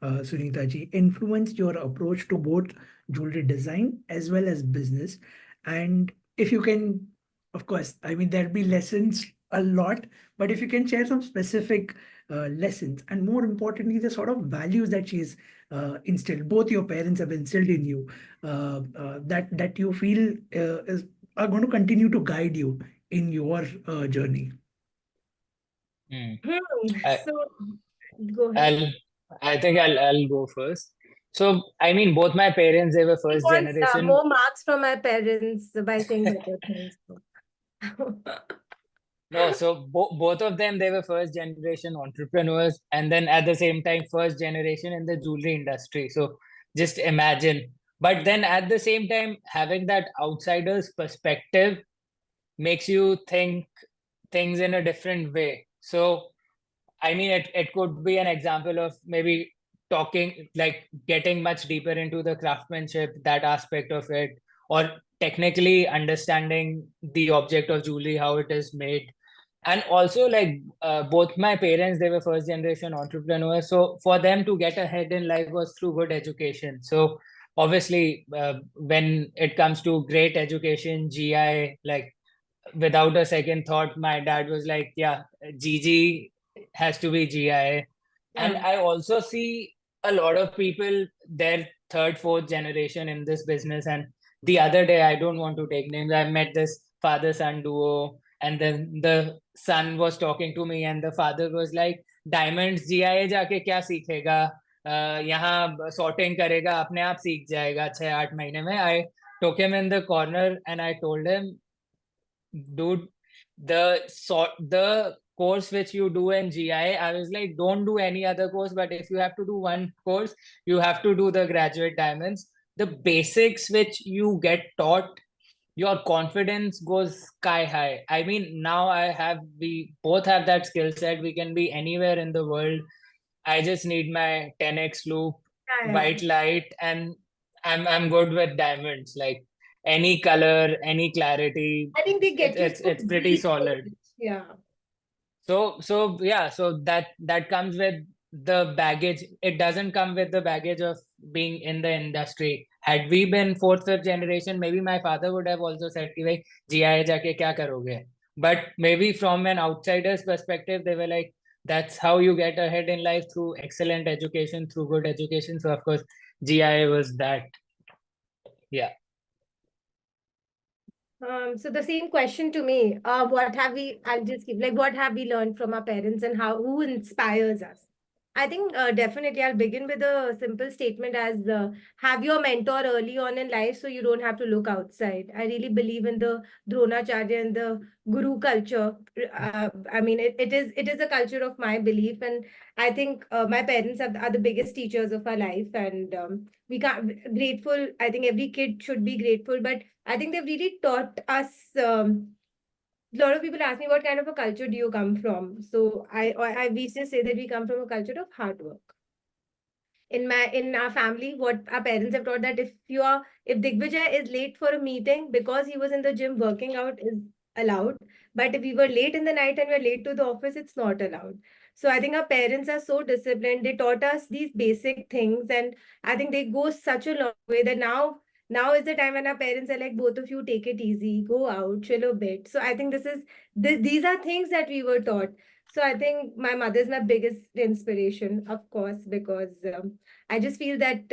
Sunita ji, influenced your approach to both jewelry design as well as business? And if you can, of course, I mean, there'll be lessons a lot, but if you can share some specific lessons and more importantly, the sort of values that she's instilled, both your parents have instilled in you, that you feel are going to continue to guide you in your journey? Hmm. I, So go ahead. I think I'll go first. So I mean, both my parents, they were He first wants generation. more marks from my parents by saying better things. No, so both of them, they were first generation entrepreneurs, and then at the same time, first generation in the jewelry industry. So just imagine. But then at the same time, having that outsider's perspective makes you think things in a different way. So I mean, it could be an example of maybe talking, like getting much deeper into the craftsmanship, that aspect of it, or technically understanding the object of jewelry, how it is made. And also, like, both my parents, they were first generation entrepreneurs. So for them to get ahead in life was through good education. So obviously, when it comes to great education, GI, like, without a second thought, my dad was like, yeah, GG has to be GIA. And Yeah. I also see a lot of people, their third, fourth generation in this business. And the other day, I don't want to take names, I met this father son duo. And then the son was talking to me, and the father was like, diamonds GIA जाके क्या सीखेगा, यहाँ sorting करेगा, अपने आप सीख जाएगा 6-8 महीने में. I took him in the corner and I told him, dude, the course which you do in GI, I was like, don't do any other course, but if you have to do one course, you have to do the graduate diamonds. The basics which you get taught, your confidence goes sky high. I mean, now we both have that skill set. We can be anywhere in the world. I just need my 10x loop, Yeah, yeah. white light, and I'm good with diamonds. Like any color, any clarity, I think they get you so it's pretty deep in solid. it. Yeah. So yeah, so that comes with the baggage. It doesn't come with the baggage of being in the industry. Had we been fourth, fifth generation, maybe my father would have also said कि भाई GIA जाके क्या करोगे? But maybe from an outsider's perspective, they were like, that's how you get ahead in life, through excellent education, through good education. So of course, GIA was that. Yeah. So the same question to me. What have we? I'll just give like what have we learned from our parents and who inspires us? I think definitely I'll begin with a simple statement as have your mentor early on in life so you don't have to look outside. I really believe in the Dronacharya and the Guru culture. I mean, it is a culture of my belief, and I think my parents are the biggest teachers of our life, and we can't grateful. I think every kid should be grateful, but I think they've really taught us. A lot of people ask me what kind of a culture do you come from. So we just say that we come from a culture of hard work. In our family, what our parents have taught that if Digvijay is late for a meeting because he was in the gym working out is allowed, but if we were late in the night and we're late to the office, it's not allowed. So I think our parents are so disciplined. They taught us these basic things, and I think they go such a long way that now is the time when our parents are like, both of you take it easy, go out, chill a bit. So I think these are things that we were taught. So I think my mother is my biggest inspiration, of course, because I just feel that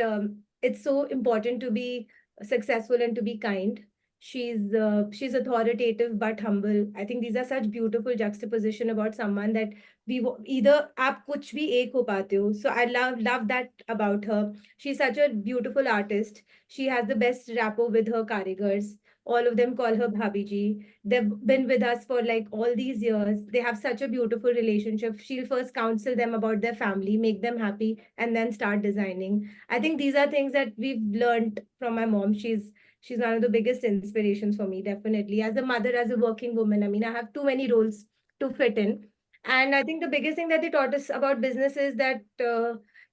it's so important to be successful and to be kind. She's authoritative but humble. I think these are such beautiful juxtaposition about someone that either आप कुछ भी एक हो पाते हो. So I love that about her. She's such a beautiful artist. She has the best rapport with her karigars. All of them call her Bhabiji. They've been with us for like all these years. They have such a beautiful relationship. She'll first counsel them about their family, make them happy, and then start designing. I think these are things that we've learned from my mom. She's one of the biggest inspirations for me, definitely. As a mother, as a working woman, I mean, I have too many roles to fit in. And I think the biggest thing that they taught us about business is that,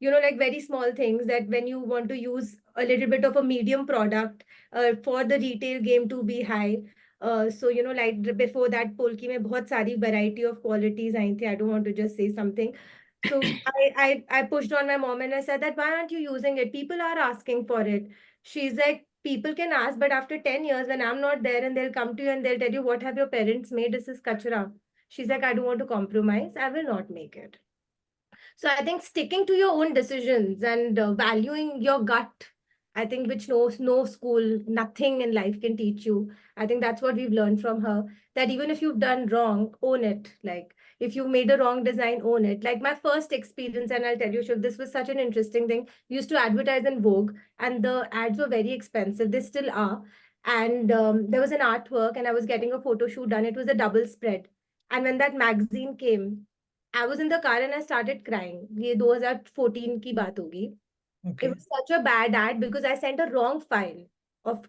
like very small things, that when you want to use a little bit of a medium product for the retail game to be high. So, like before that, Polki mein bahut sari variety of qualities aayi thi. I don't want to just say something. So I pushed on my mom and I said that, why aren't you using it? People are asking for it. She's like, people can ask, but after 10 years, when I'm not there and they'll come to you and they'll tell you, what have your parents made? This is kachra. She's like, I don't want to compromise. I will not make it. So I think sticking to your own decisions and valuing your gut, I think, which no school, nothing in life can teach you. I think that's what we've learned from her, that even if you've done wrong, own it. Like if you made a wrong design, own it. Like my first experience, and I'll tell you, Shiv, this was such an interesting thing. We used to advertise in Vogue, and the ads were very expensive. They still are. And there was an artwork, and I was getting a photo shoot done. It was a double spread. And when that magazine came, I was in the car and I started crying. ये 2014 की बात होगी. It Okay. was such a bad ad because I sent a wrong file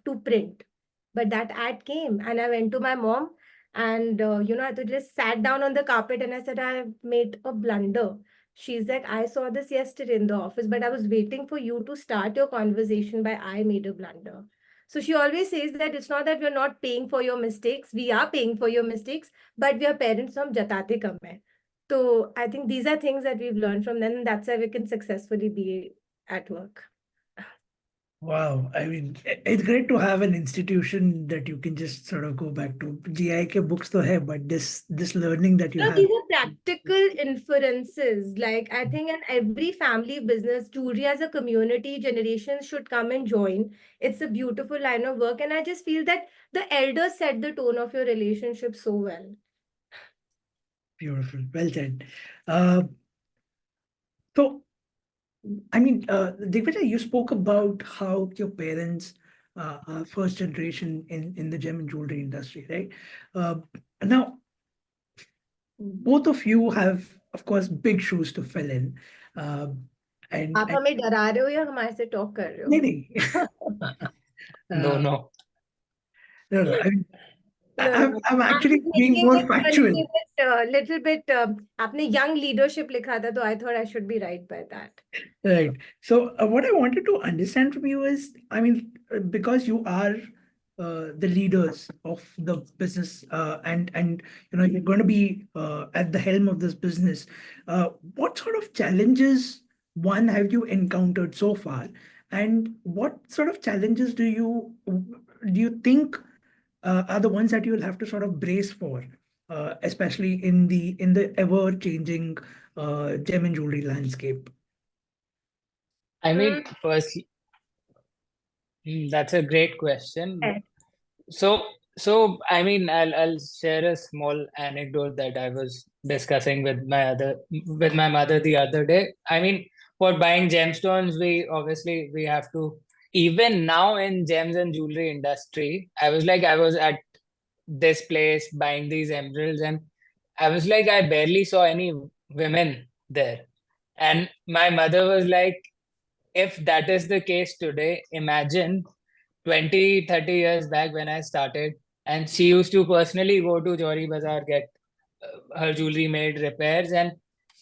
to print. But that ad came and I went to my mom and, I just sat down on the carpet and I said, I made a blunder. She's like, I saw this yesterday in the office, but I was waiting for you to start your conversation by I made a blunder. So she always says that it's not that we're not paying for your mistakes. We are paying for your mistakes, but we are parents, hum jatate kam hai. So I think these are things that we've learned from them, and that's why we can successfully be at work. Wow. I mean, it's great to have an institution that you can just sort of go back to. GI ke books to hai, but this learning that you No, have. these are practical inferences. Like I think in every family business, jewelry as a community, generations should come and join. It's a beautiful line of work, and I just feel that the elders set the tone of your relationship so well. Beautiful. Well said. So, I mean, Digvijay, you spoke about how your parents are first generation in the gem and jewelry industry, right? Now, both of you have, of course, big shoes to fill in. आप हमें डरा रहे हो या हमारे से talk कर रहे हो? नहीं, No, no. no. I mean, No. I'm actually I'm being making more it factual. little bit. आपने young leadership लिखा था, तो I thought I should be right by that. Right. So what I wanted to understand from you is, I mean, because you are the leaders of the business, and you're going to be at the helm of this business. What sort of challenges, one, have you encountered so far, and what sort of challenges do you think are the ones that you'll have to sort of brace for, especially in the ever changing gem and jewelry landscape? I mean, first, that's a great question. Yes. So I mean, I'll share a small anecdote that I was discussing with my mother the other day. I mean, for buying gemstones, we have to, even now in gems and jewelry industry, I was at this place buying these emeralds, and I was like, I barely saw any women there. And my mother was like, if that is the case today, imagine 20-30 years back when I started, and she used to personally go to Jewelry Bazaar, get her jewelry made, repairs, and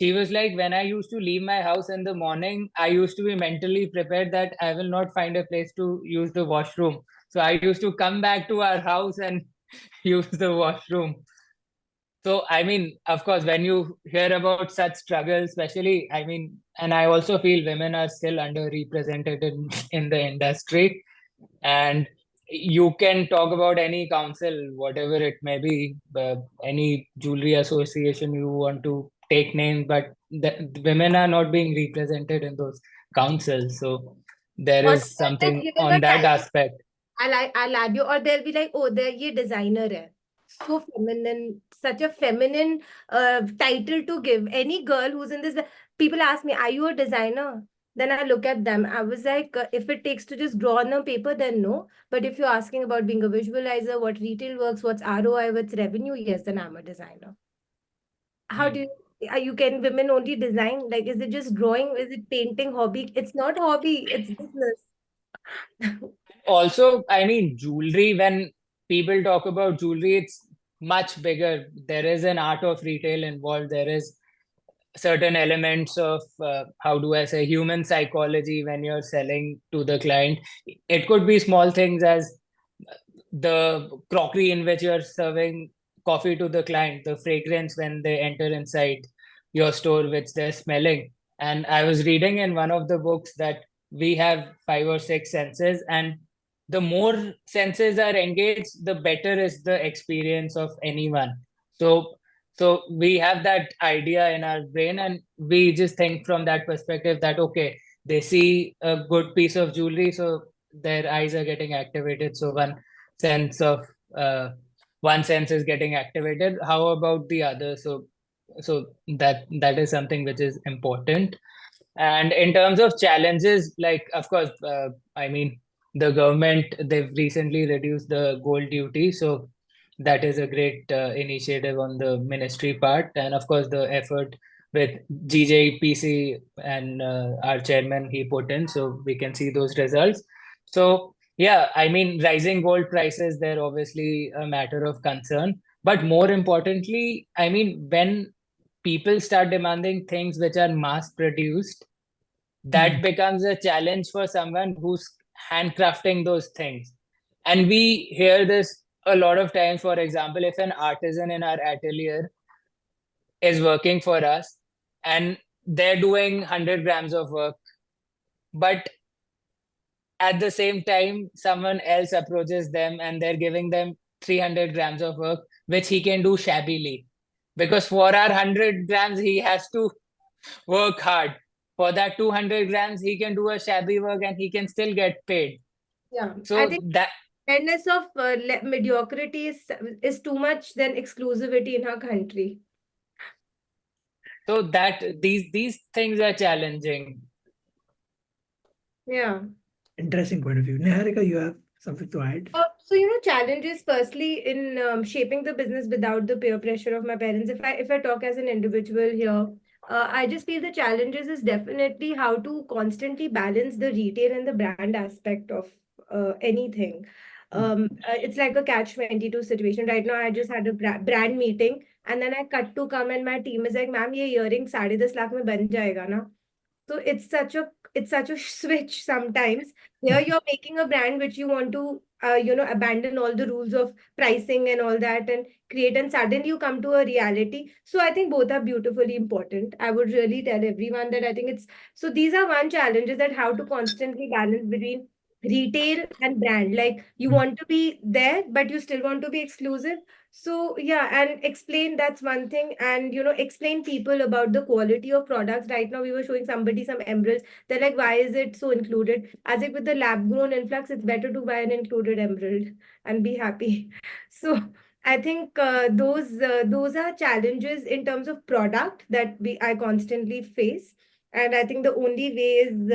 she was like, when I used to leave my house in the morning, I used to be mentally prepared that I will not find a place to use the washroom. So I used to come back to our house and use the washroom. So, I mean, of course, when you hear about such struggles, especially, I mean, and I also feel women are still underrepresented in the industry. And you can talk about any council, whatever it may be, any jewelry association you want to take names, but the women are not being represented in those councils. So there Or is they're something given on a that talent. aspect. I'll add you, or they'll be like, oh, they're ye designer hai. So feminine, such a feminine title to give. Any girl who's in this, people ask me, are you a designer? Then I look at them. I was like, if it takes to just draw on a paper, then no. But if you're asking about being a visualizer, what retail works, what's ROI, what's revenue, yes, then I'm a designer. How do you can women only design? Like, is it just drawing? Is it painting hobby? It's not hobby, it's business. Also, I mean, jewelry, when people talk about jewelry, it's much bigger. There is an art of retail involved. There is certain elements of, how do I say, human psychology when you're selling to the client. It could be small things as the crockery in which you're serving coffee to the client, the fragrance when they enter inside your store, which they're smelling. And I was reading in one of the books that we have 5 or 6 senses, and the more senses are engaged, the better is the experience of anyone. So we have that idea in our brain, and we just think from that perspective that, okay, they see a good piece of jewelry, so their eyes are getting activated. So sense of uh, one sense is getting activated. How about the other? So that is something which is important. And in terms of challenges, like, of course, I mean, the government, they've recently reduced the gold duty, so that is a great initiative on the ministry part. And of course, the effort with GJPC and our chairman, he put in, so we can see those results. So yeah, I mean, rising gold prices, they're obviously a matter of concern. But more importantly, I mean, when people start demanding things which are mass produced, that becomes a challenge for someone who's handcrafting those things. And we hear this a lot of times. For example, if an artisan in our atelier is working for us and they're doing 100 grams of work, but at the same time, someone else approaches them and they're giving them 300 grams of work, which he can do shabbily. Because for our 100 grams, he has to work hard. For that 200 grams, he can do a shabby work and he can still get paid. Yeah, I So think that, awareness of mediocrity is too much than exclusivity in our country. so that these things are challenging. Yeah. Interesting point of view. Niharika, you have something to add? So challenges firstly in shaping the business without the peer pressure of my parents. If I talk as an individual here, I just feel the challenges is definitely how to constantly balance the retail and the brand aspect of anything. It's like a catch-22 situation. Right now, I just had a brand meeting, and then I cut to come, and my team is like, "Ma'am, ये earring 10.5 lakh में बन जाएगा ना?" So it's such a switch sometimes. Here you're making a brand which you want to abandon all the rules of pricing and all that and create, and suddenly you come to a reality. So I think both are beautifully important. I would really tell everyone that I think it's so these are one challenges, that how to constantly balance between retail and brand. Like you want to be there, but you still want to be exclusive. So yeah, and explain, that's one thing. And explain people about the quality of products. Right now we were showing somebody some emeralds. They're like, why is it so included? As if with the lab grown influx, it's better to buy an included emerald and be happy. So I think those are challenges in terms of product that I constantly face. And I think the only way is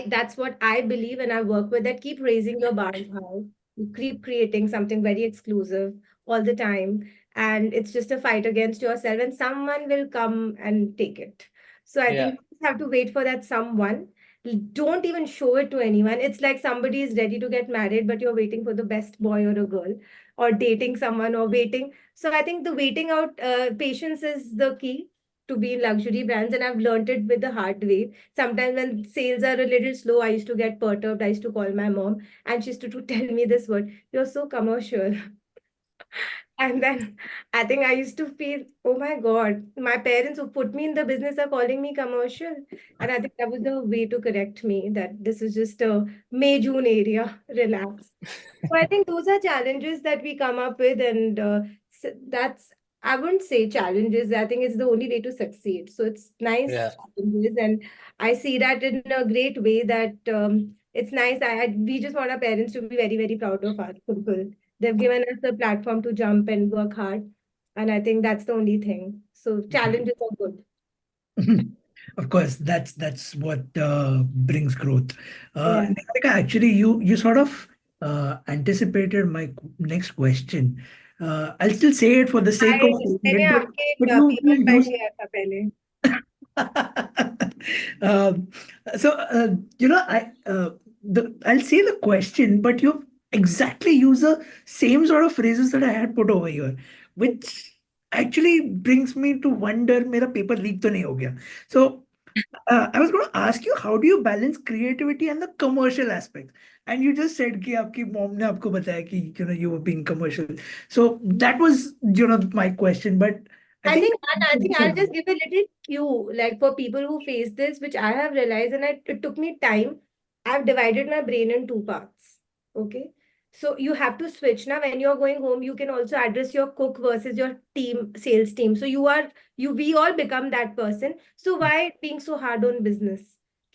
that's what I believe, and I work with that. Keep raising your bar high. You keep creating something very exclusive all the time. And it's just a fight against yourself, and someone will come and take it. So I think Yeah. you just have to wait for that someone. Don't even show it to anyone. It's like somebody is ready to get married, but you're waiting for the best boy or a girl, or dating someone, or waiting. So I think the waiting out, patience is the key to be in luxury brands. And I've learned it with the hard way. Sometimes when sales are a little slow, I used to get perturbed. I used to call my mom, and she used to tell me this word, "You're so commercial." And then I think I used to feel, oh my God, my parents who put me in the business are calling me commercial. And I think that was the way to correct me, that this is just a May, June area, relax. So I think those are challenges that we come up with. And that's, I wouldn't say challenges. I think it's the only way to succeed. So it's nice Yeah. challenges. And I see that in a great way, that it's nice. We just want our parents to be very, very proud of us. Simple. They've given us a platform to jump and work hard. And I think that's the only thing. So challenges are good. Of course, that's what brings growth. Yeah. Niharika, actually, you sort of anticipated my next question. I'll still say it for the sake of saying मैंने it, आपके but you paper पढ़ use लिया था पहले. um, so I'll say the question, but you exactly use the same sort of phrases that I had put over here, which actually brings me to wonder, मेरा paper leak तो नहीं हो गया. So I was going to ask you, how do you balance creativity and the commercial aspect? And you just said कि आपकी mom ने आपको बताया कि you were being commercial. So that was my question, but I think I think I'll just give a little cue, like for people who face this, which I have realized, and it took me time. I've divided my brain in two parts. Okay. So you have to switch now. When you're going home, you can also address your cook versus your team, sales team. So we all become that person. So why being so hard on business?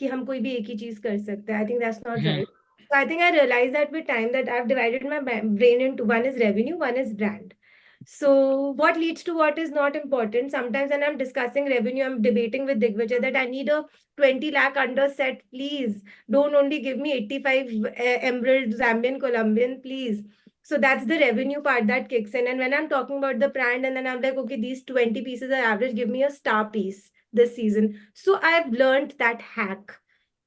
कि हम कोई भी एक ही चीज कर सकते हैं. I think that's not right. So I think I realized that with time that I've divided my brain into one is revenue, one is brand. So what leads to what is not important. Sometimes when I'm discussing revenue, I'm debating with Digvijay that I need a 20 lakh under set, please. Don't only give me 85 Emerald Zambian Colombian, please. So that's the revenue part that kicks in. And when I'm talking about the brand, and then I'm like, okay, these 20 pieces are average, give me a star piece this season. So I've learned that hack.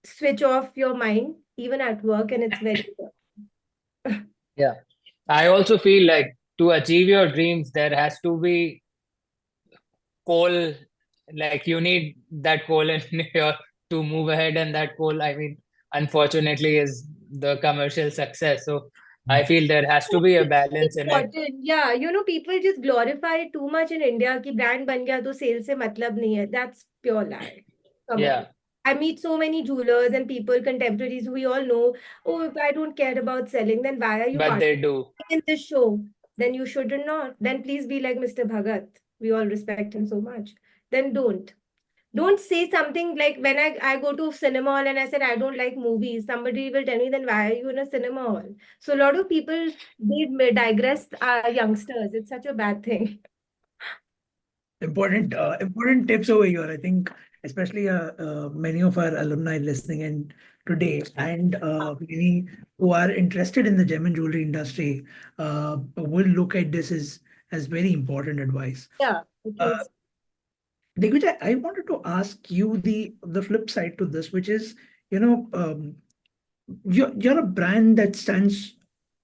Switch off your mind, even at work, and it's very good. Yeah. I also feel like to achieve your dreams, there has to be coal, like you need that coal in your to move ahead, and that coal, I mean, unfortunately, is the commercial success. So I feel there has to be a balance in it. Important. Yeah, people just glorify it too much in India कि brand बन गया तो sales से मतलब नहीं है. That's pure lie. Come Yeah. on. I meet so many jewelers and people, contemporaries who we all know. Oh, if I don't care about selling, then why are you But they do. participating in this show? Then you should not. Then please be like Mr. Bhagat. We all respect him so much. Then don't say something like when I go to cinema hall and I said I don't like movies, somebody will tell me then why are you in a cinema hall? So a lot of people they digress youngsters. It's such a bad thing. Important tips over here. I think, especially many of our alumni listening in today, and many who are interested in the gem and jewelry industry, will look at this as very important advice. Yeah. Digvijay, I wanted to ask you the flip side to this, which is, you're a brand that stands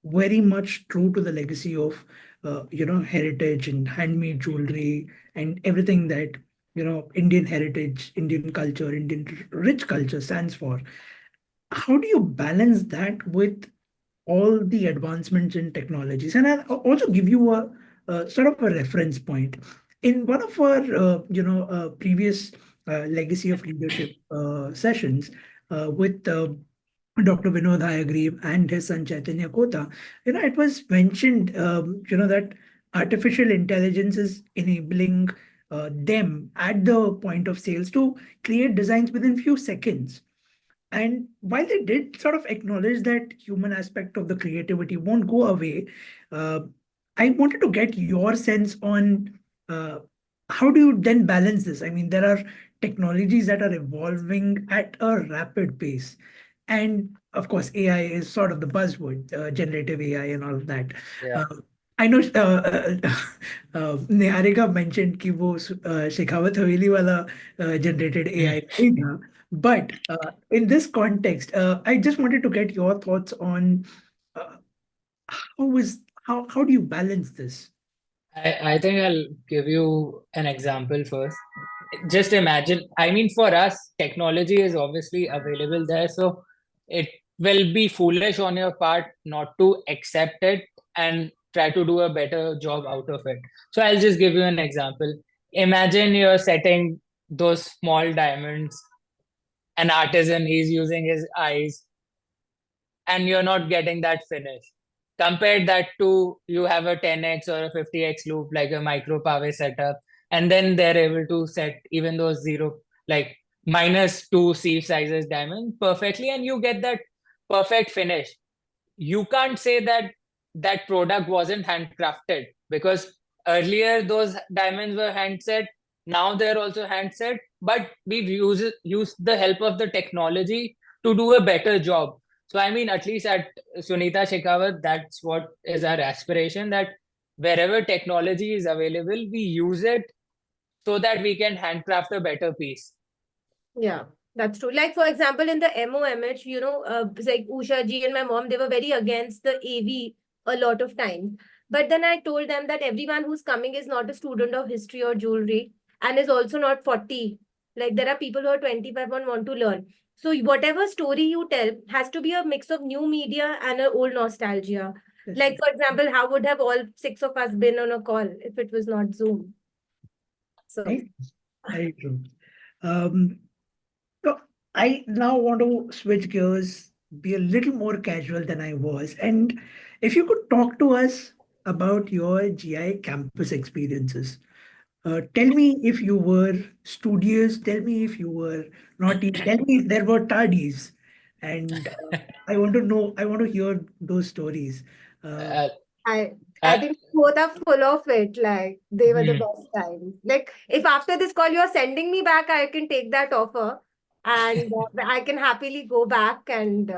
very much true to the legacy of heritage and handmade jewelry and everything that Indian heritage, Indian culture, Indian rich culture stands for. How do you balance that with all the advancements in technologies? And I'll also give you a sort of a reference point. In one of our previous legacy of leadership sessions with Dr. Vinod Hayagreev and his son Chaitanya Kota, it was mentioned, that artificial intelligence is enabling them at the point of sales to create designs within few seconds. And while they did sort of acknowledge that human aspect of the creativity won't go away, uh, I wanted to get your sense on uh, how do you then balance this? I mean, there are technologies that are evolving at a rapid pace. And of course, AI is sort of the buzzword, generative AI and all of that. Yeah. I know Niharika mentioned कि वो शेखावत हवेली वाला generated AI नहीं था. But in this context, I just wanted to get your thoughts on uh, how do you balance this? I think I'll give you an example first. Just imagine, I mean, for us, technology is obviously available there. So it will be foolish on your part not to accept it and try to do a better job out of it. So I'll just give you an example. Imagine you're setting those small diamonds, an artisan, he's using his eyes, and you're not getting that finish. Compare that to you have a 10x or a 50x loop, like a micro pave setup, and then they're able to set even those zero, like -2 sieve sizes diamond perfectly, and you get that perfect finish. You can't say that that product wasn't handcrafted, because earlier those diamonds were hand set, now they're also hand set, but we've used the help of the technology to do a better job. So I mean, at least at Sunita Shekhawat, that's what is our aspiration, that wherever technology is available, we use it so that we can handcraft a better piece. Yeah, that's true. Like, for example, in the MOMH, like Usha ji and my mom, they were very against the AV a lot of times. But then I told them that everyone who's coming is not a student of history or jewelry and is also not 40. Like, there are people who are 25 and want to learn. So, whatever story you tell has to be a mix of new media and an old nostalgia. Like, for example, how would have all six of us been on a call if it was not Zoom? So, Right? Very true. So I now want to switch gears, be a little more casual than I was. And if you could talk to us about your GI campus experiences. Tell me if you were studious, tell me if you were naughty, tell me if there were tardies. And I want to know, I want to hear those stories. Uh, I uh, think both are full of it. Like they were the hmm. best times. Like if after this call you're sending me back, I can take that offer and I can happily go back. And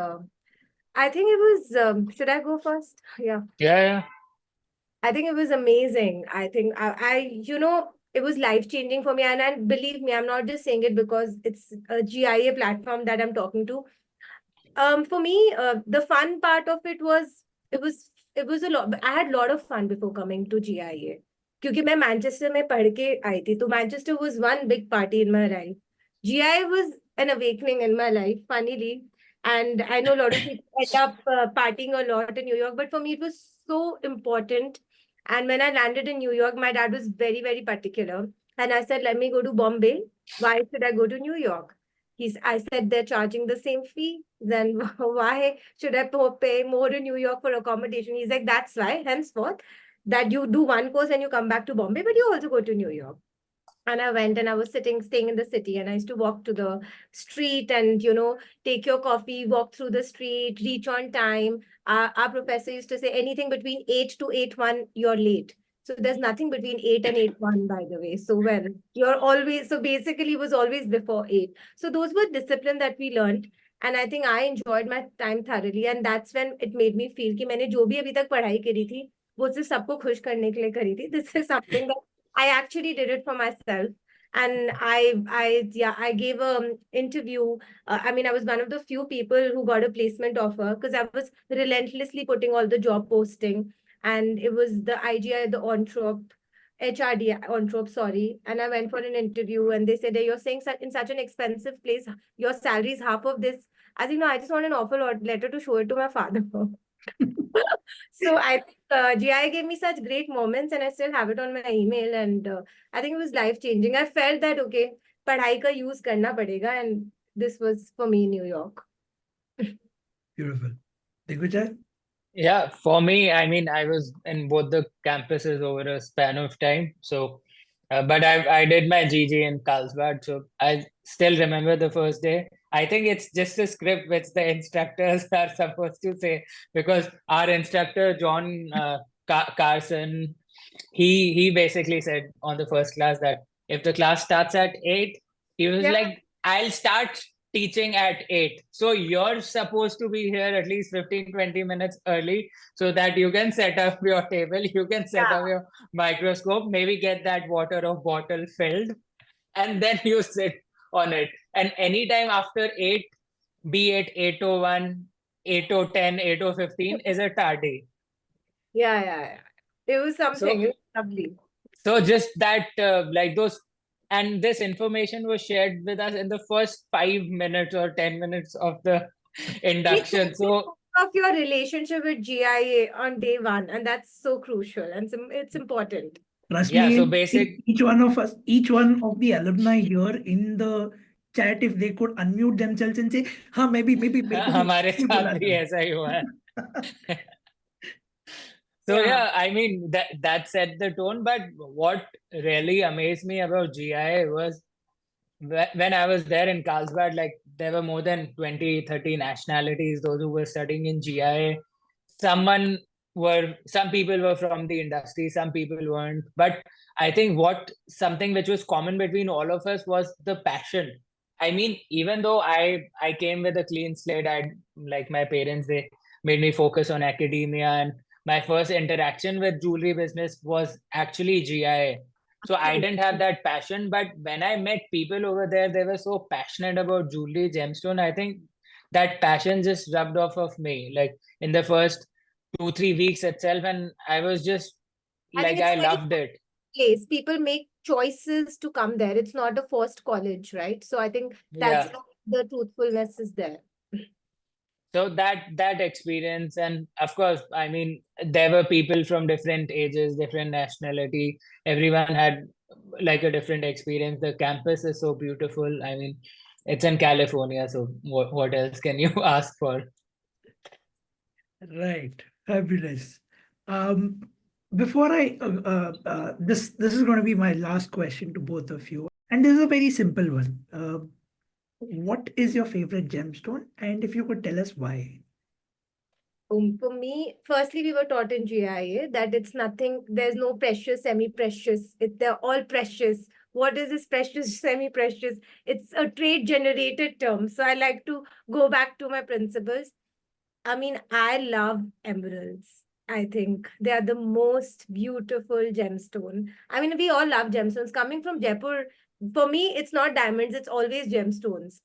I think it was. Should I go first? Yeah, Yeah. I think it was amazing. I think it was life changing for me. And believe me, I'm not just saying it because it's a GIA platform that I'm talking to. For me, the fun part of it was it was it was a lot. I had a lot of fun before coming to GIA. क्योंकि मैं Manchester में पढ़ के आई थी, तो Manchester was one big party in my life. GIA was an awakening in my life, funnily, and I know a lot of people end up partying a lot in New York, but for me it was so important. And when I landed in New York, my dad was very, very particular, and I said, "Let me go to Bombay. Why should I go to New York?" I said they're charging the same fee. Then why should I pay more in New York for accommodation? He's like, that's why, henceforth, that you do one course and you come back to Bombay, but you also go to New York. And I went and I was staying in the city, and I used to walk to the street and, take your coffee, walk through the street, reach on time. Our professor used to say anything between 8 to 8:1, you're late. So there's nothing between 8 and 8:1, by the way. So you're always, so basically it was always before 8. So those were discipline that we learned. And I think I enjoyed my time thoroughly. And that's when it made me feel कि मैंने जो भी अभी तक पढ़ाई करी थी, वो सिर्फ सबको खुश करने के लिए करी थी. This is something that I actually did it for myself. And I gave a interview. I mean, I was one of the few people who got a placement offer because I was relentlessly putting all the job posting. And it was the IGI, the HRD, sorry. And I went for an interview and they said, hey, you're staying in such an expensive place. Your salary is half of this. I think, no, I just want an offer letter to show it to my father. So I think GI gave me such great moments and I still have it on my email, and I think it was life changing. I felt that okay, पढ़ाई का use करना पड़ेगा, and this was for me New York. Beautiful. Digvijay? Yeah, for me, I mean, I was in both the campuses over a span of time. So, but I did my GG in Carlsbad. So I still remember the first day. I think it's just a script which the instructors are supposed to say, because our instructor, John Carson, he basically said on the first class that if the class starts at 8, he was Yeah. like, I'll start teaching at 8. So you're supposed to be here at least 15-20 minutes early so that you can set up your table, you can set up your microscope, maybe get that water or bottle filled, and then you sit on it. And anytime after 8, be it 8:01, 8:10, 8:15 is a tardy. Yeah. It was something. It was lovely. So just that, like those, and this information was shared with us in the first 5 minutes or 10 minutes of the induction. So of your relationship with GIA on day one, and that's so crucial and it's important. Trust yeah, me, so basic. each one of us, each one of the alumni here in the chat, if they could unmute themselves and say, हाँ maybe मेरे को हमारे भी साथ बोला भी था." ऐसा ही हुआ है. So yeah, I mean that set the tone. But what really amazed me about GIA was when I was there in Carlsbad, like there were more than 20, 30 nationalities, those who were studying in GIA. Some people were from the industry, some people weren't. But I think something which was common between all of us was the passion. I mean, even though I came with a clean slate, like my parents, they made me focus on academia, and my first interaction with jewelry business was actually GIA. So I didn't have that passion, but when I met people over there, they were so passionate about jewelry, gemstone. I think that passion just rubbed off of me, like in the first 2, 3 weeks itself, and I was just I think like, it's I a very loved it. place. People make choices to come there. It's not a forced college, right? So I think that's Yeah. the truthfulness is there. So that experience, and of course, I mean, there were people from different ages, different nationality. Everyone had like a different experience. The campus is so beautiful. I mean, it's in California, so what else can you ask for? Right. Fabulous. Um, Before this is going to be my last question to both of you, and this is a very simple one. What is your favorite gemstone, and if you could tell us why? For me, firstly, we were taught in GIA that it's nothing, there's no precious, semi-precious. They're all precious. What is this precious, semi-precious? It's a trade generated term. So I like to go back to my principles. I mean, I love emeralds. I think they are the most beautiful gemstone. I mean, we all love gemstones. Coming from Jaipur, for me, it's not diamonds, it's always gemstones.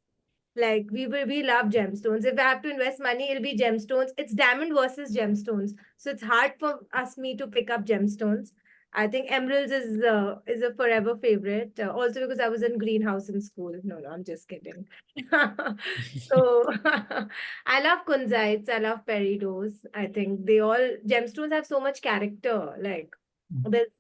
Like we love gemstones. If I have to invest money, it'll be gemstones. It's diamond versus gemstones. So it's hard for me to pick up gemstones. I think emeralds is a forever favorite. Also because I was in greenhouse in school. No, I'm just kidding. So I love kunzites. I love peridos. I think gemstones have so much character. Like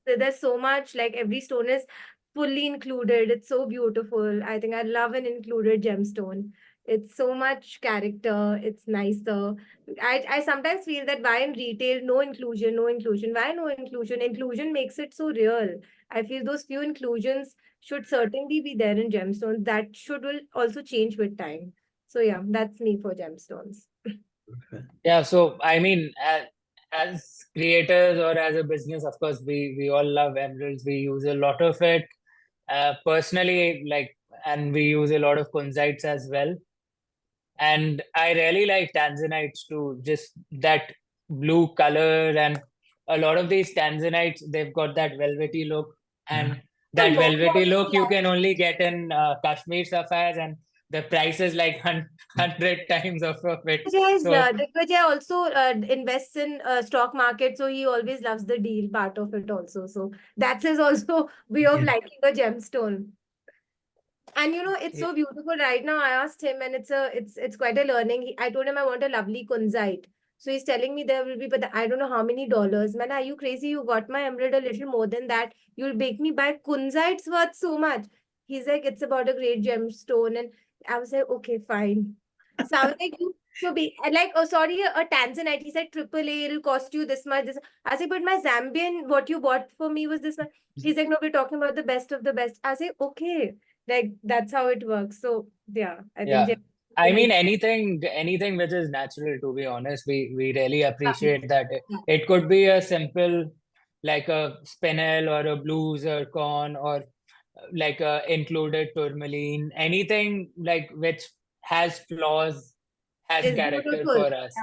there's so much. Like every stone is fully included. It's so beautiful. I think I love an included gemstone. It's so much character. It's nicer. I sometimes feel that why in retail, no inclusion, no inclusion. Why no inclusion? Inclusion makes it so real. I feel those few inclusions should certainly be there in gemstones. That will also change with time. So yeah, that's me for gemstones. Yeah, so I mean, as creators or as a business, of course, we all love emeralds. We use a lot of it. Personally, like, and we use a lot of kunzites as well. And I really like tanzanites too, just that blue color. And a lot of these tanzanites, they've got that velvety look. And that velvety look you can only get in Kashmir sapphires, and the price is like 100 times of it. Digvijay also invests in stock market, so he always loves the deal part of it also. So that's his also way of liking a gemstone. And it's so beautiful right now. I asked him, and it's quite a learning. I told him I want a lovely kunzite. So he's telling me there will be, but I don't know how many dollars. Man, are you crazy? You got my emerald a little more than that. You'll make me buy kunzites worth so much. He's like, it's about a great gemstone. And I was like, okay, fine. So I was like, oh, sorry, a Tanzanite. He said, AAA, it'll cost you this much. I said, but my Zambian, what you bought for me was this much. He's like, no, we're talking about the best of the best. I say, okay. Like that's how it works. So yeah, I think I mean, anything which is natural, to be honest, we really appreciate that. It could be a simple, like a spinel or a blue zircon, or like a included tourmaline, anything like which has flaws, has character for us.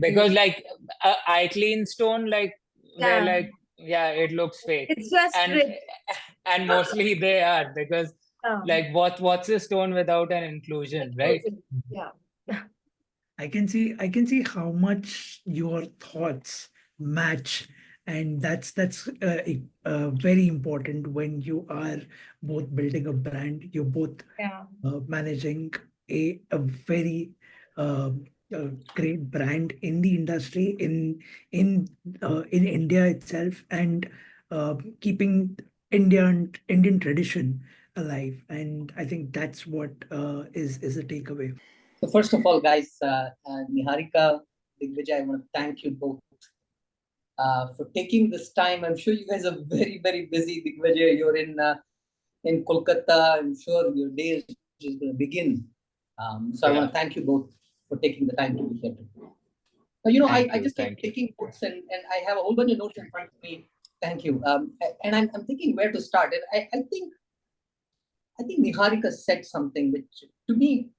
Because like eye clean stone, like they're like, yeah, it looks fake. It's just and mostly they are, because like what's a stone without an inclusion, right? Yeah. I can see how much your thoughts match, and that's very important when you are both building a brand. You're both managing a very great brand in the industry in India itself, and keeping Indian tradition alive. And I think that's what is a takeaway. So first of all, guys, Niharika, Digvijay, I want to thank you both for taking this time. I'm sure you guys are very, very busy. Digvijay, you're in Kolkata. I'm sure your day is just going to begin. So I want to thank you both for taking the time to be here today. I just kept taking notes and I have a whole bunch of notes in front of me. Thank you. And I'm thinking where to start. And I think Niharika said something which, to me,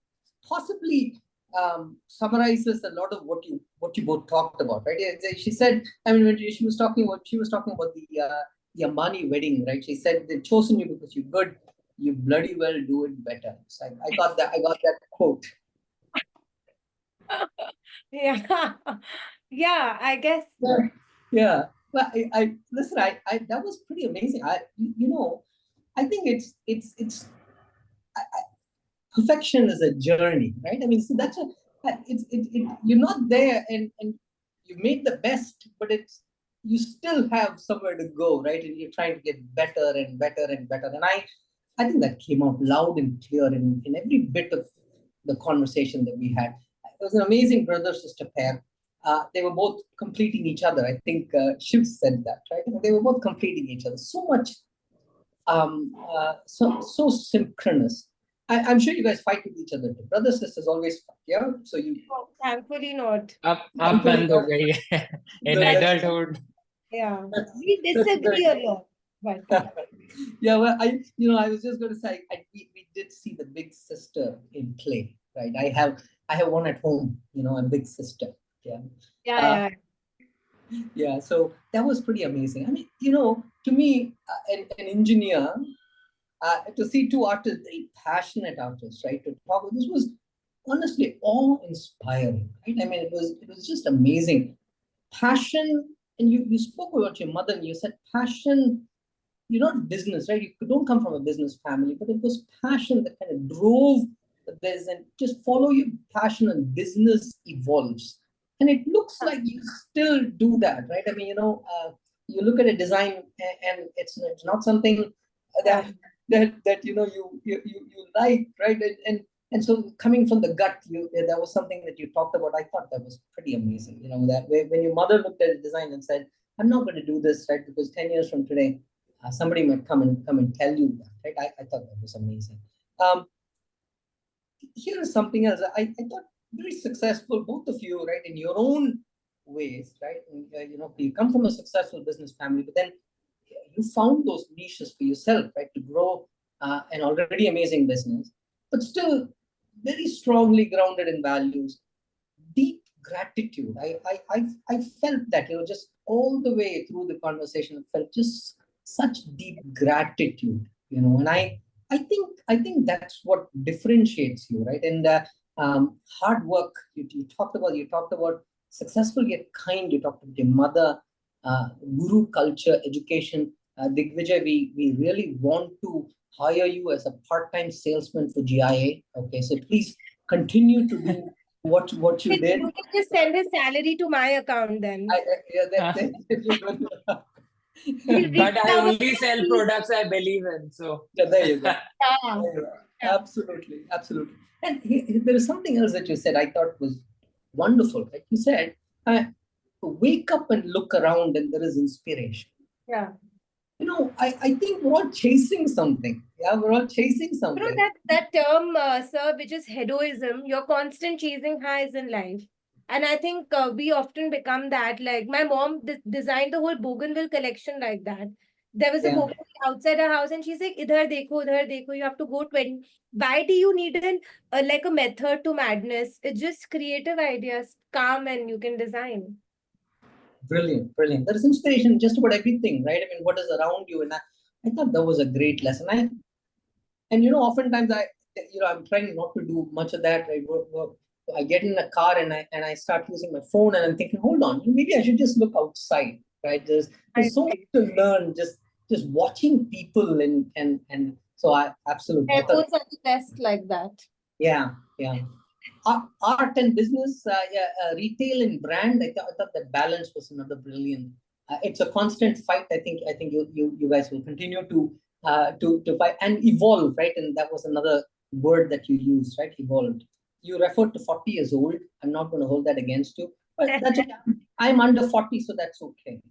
possibly summarizes a lot of what you both talked about, right? She said, I mean, when she was talking about the Ambani wedding, right? She said they've chosen you because you're good. You bloody well do it better. So I got that quote. Yeah. Yeah, I guess. Yeah. Well, I listen. I that was pretty amazing. I think it's perfection is a journey, right? I mean, so that's you're not there and you made the best, but you still have somewhere to go, right? And you're trying to get better and better and better. And I think that came out loud and clear in every bit of the conversation that we had. It was an amazing brother-sister pair. They were both completing each other. I think Shiv said that, right? They were both completing each other. So much, so synchronous. I'm sure you guys fight with each other. Brother sisters always fight, yeah. So you. Oh, thankfully not. In adulthood. Yeah, we disagree a lot, but yeah. Well, I was just going to say we did see the big sister in play, right? I have one at home, a big sister. Yeah. Yeah. Yeah. So that was pretty amazing. I mean, to me, an engineer. To see two artists, very passionate artists, right? To talk, this was honestly awe-inspiring, right? I mean, it was just amazing. Passion, and you spoke about your mother, and you said passion. You're not business, right? You don't come from a business family, but it was passion that kind of drove this, and just follow your passion, and business evolves. And it looks like you still do that, right? I mean, you look at a design, and it's not something that you like, right? And so coming from the gut, that was something that you talked about. I thought that was pretty amazing. That way, when your mother looked at a design and said, "I'm not going to do this," right? Because 10 years from today, somebody might come and tell you that, right? I thought that was amazing. Here is something else. I thought very successful, both of you, right, in your own ways, right? And, you come from a successful business family, but then you found those niches for yourself, right, to grow an already amazing business, but still very strongly grounded in values, deep gratitude. I felt that, just all the way through the conversation, I felt just such deep gratitude, and I think that's what differentiates you, right? And hard work, you talked about successful yet kind. You talked about your mother, guru culture, education. Digvijay, we really want to hire you as a part-time salesman for GIA. Okay, so please continue to do what you did. You can just send his salary to my account then. But I only sell products I believe in. So there you go. Absolutely. And there is something else that you said I thought was wonderful. Like you said, wake up and look around, and there is inspiration. Yeah. I think we're all chasing something. Yeah, we're all chasing something. That term, sir, which is hedoism, you're constant chasing highs in life. And I think we often become that. Like my mom designed the whole bougainville collection like that. There was a bougainville outside her house, and she's like, "Idhar dekho, you have to go 20." Why do you need like a method to madness? It's just creative ideas, calm, and you can design. Brilliant. There is inspiration just about everything, right? I mean, what is around you, and I thought that was a great lesson. And oftentimes I'm trying not to do much of that. Right? I get in a car and I start using my phone, and I'm thinking, hold on, maybe I should just look outside, right? There's so much to learn just watching people and so I absolutely. Airports are the best like that. Yeah. Art and business, retail and brand. I thought that balance was another brilliant. It's a constant fight. I think you guys will continue to fight and evolve, right? And that was another word that you used, right? Evolved. You referred to 40 years old. I'm not going to hold that against you, but that's okay. I'm under 40, so that's okay.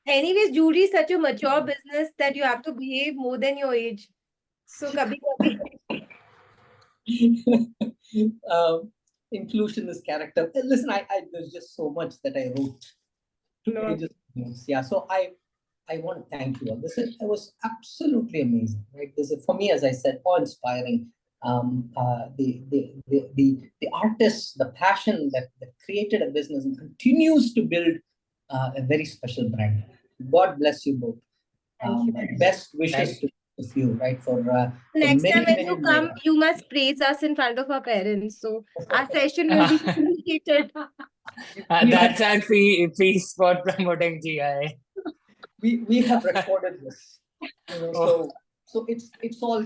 Anyways, jewelry is such a mature business that you have to behave more than your age. So kabhi. Inclusion is character. Listen, there's just so much that I wrote. 2 No. pages. Yeah. So I want to thank you all. It was absolutely amazing, right? This is, for me, as I said, awe-inspiring. The artists, the passion that created a business and continues to build a very special brand. God bless you both. Thank you. Best wishes to you, right? For Next many, time when many you more. come, you must praise us in front of our parents. So our session will be appreciated. That's our fees for promoting GIA. We have recorded this, Oh. so it's all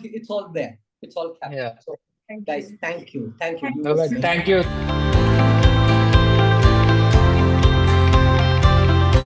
there. It's all captured. Yeah. So Thank guys, you. thank you. You No, were but amazing. thank you.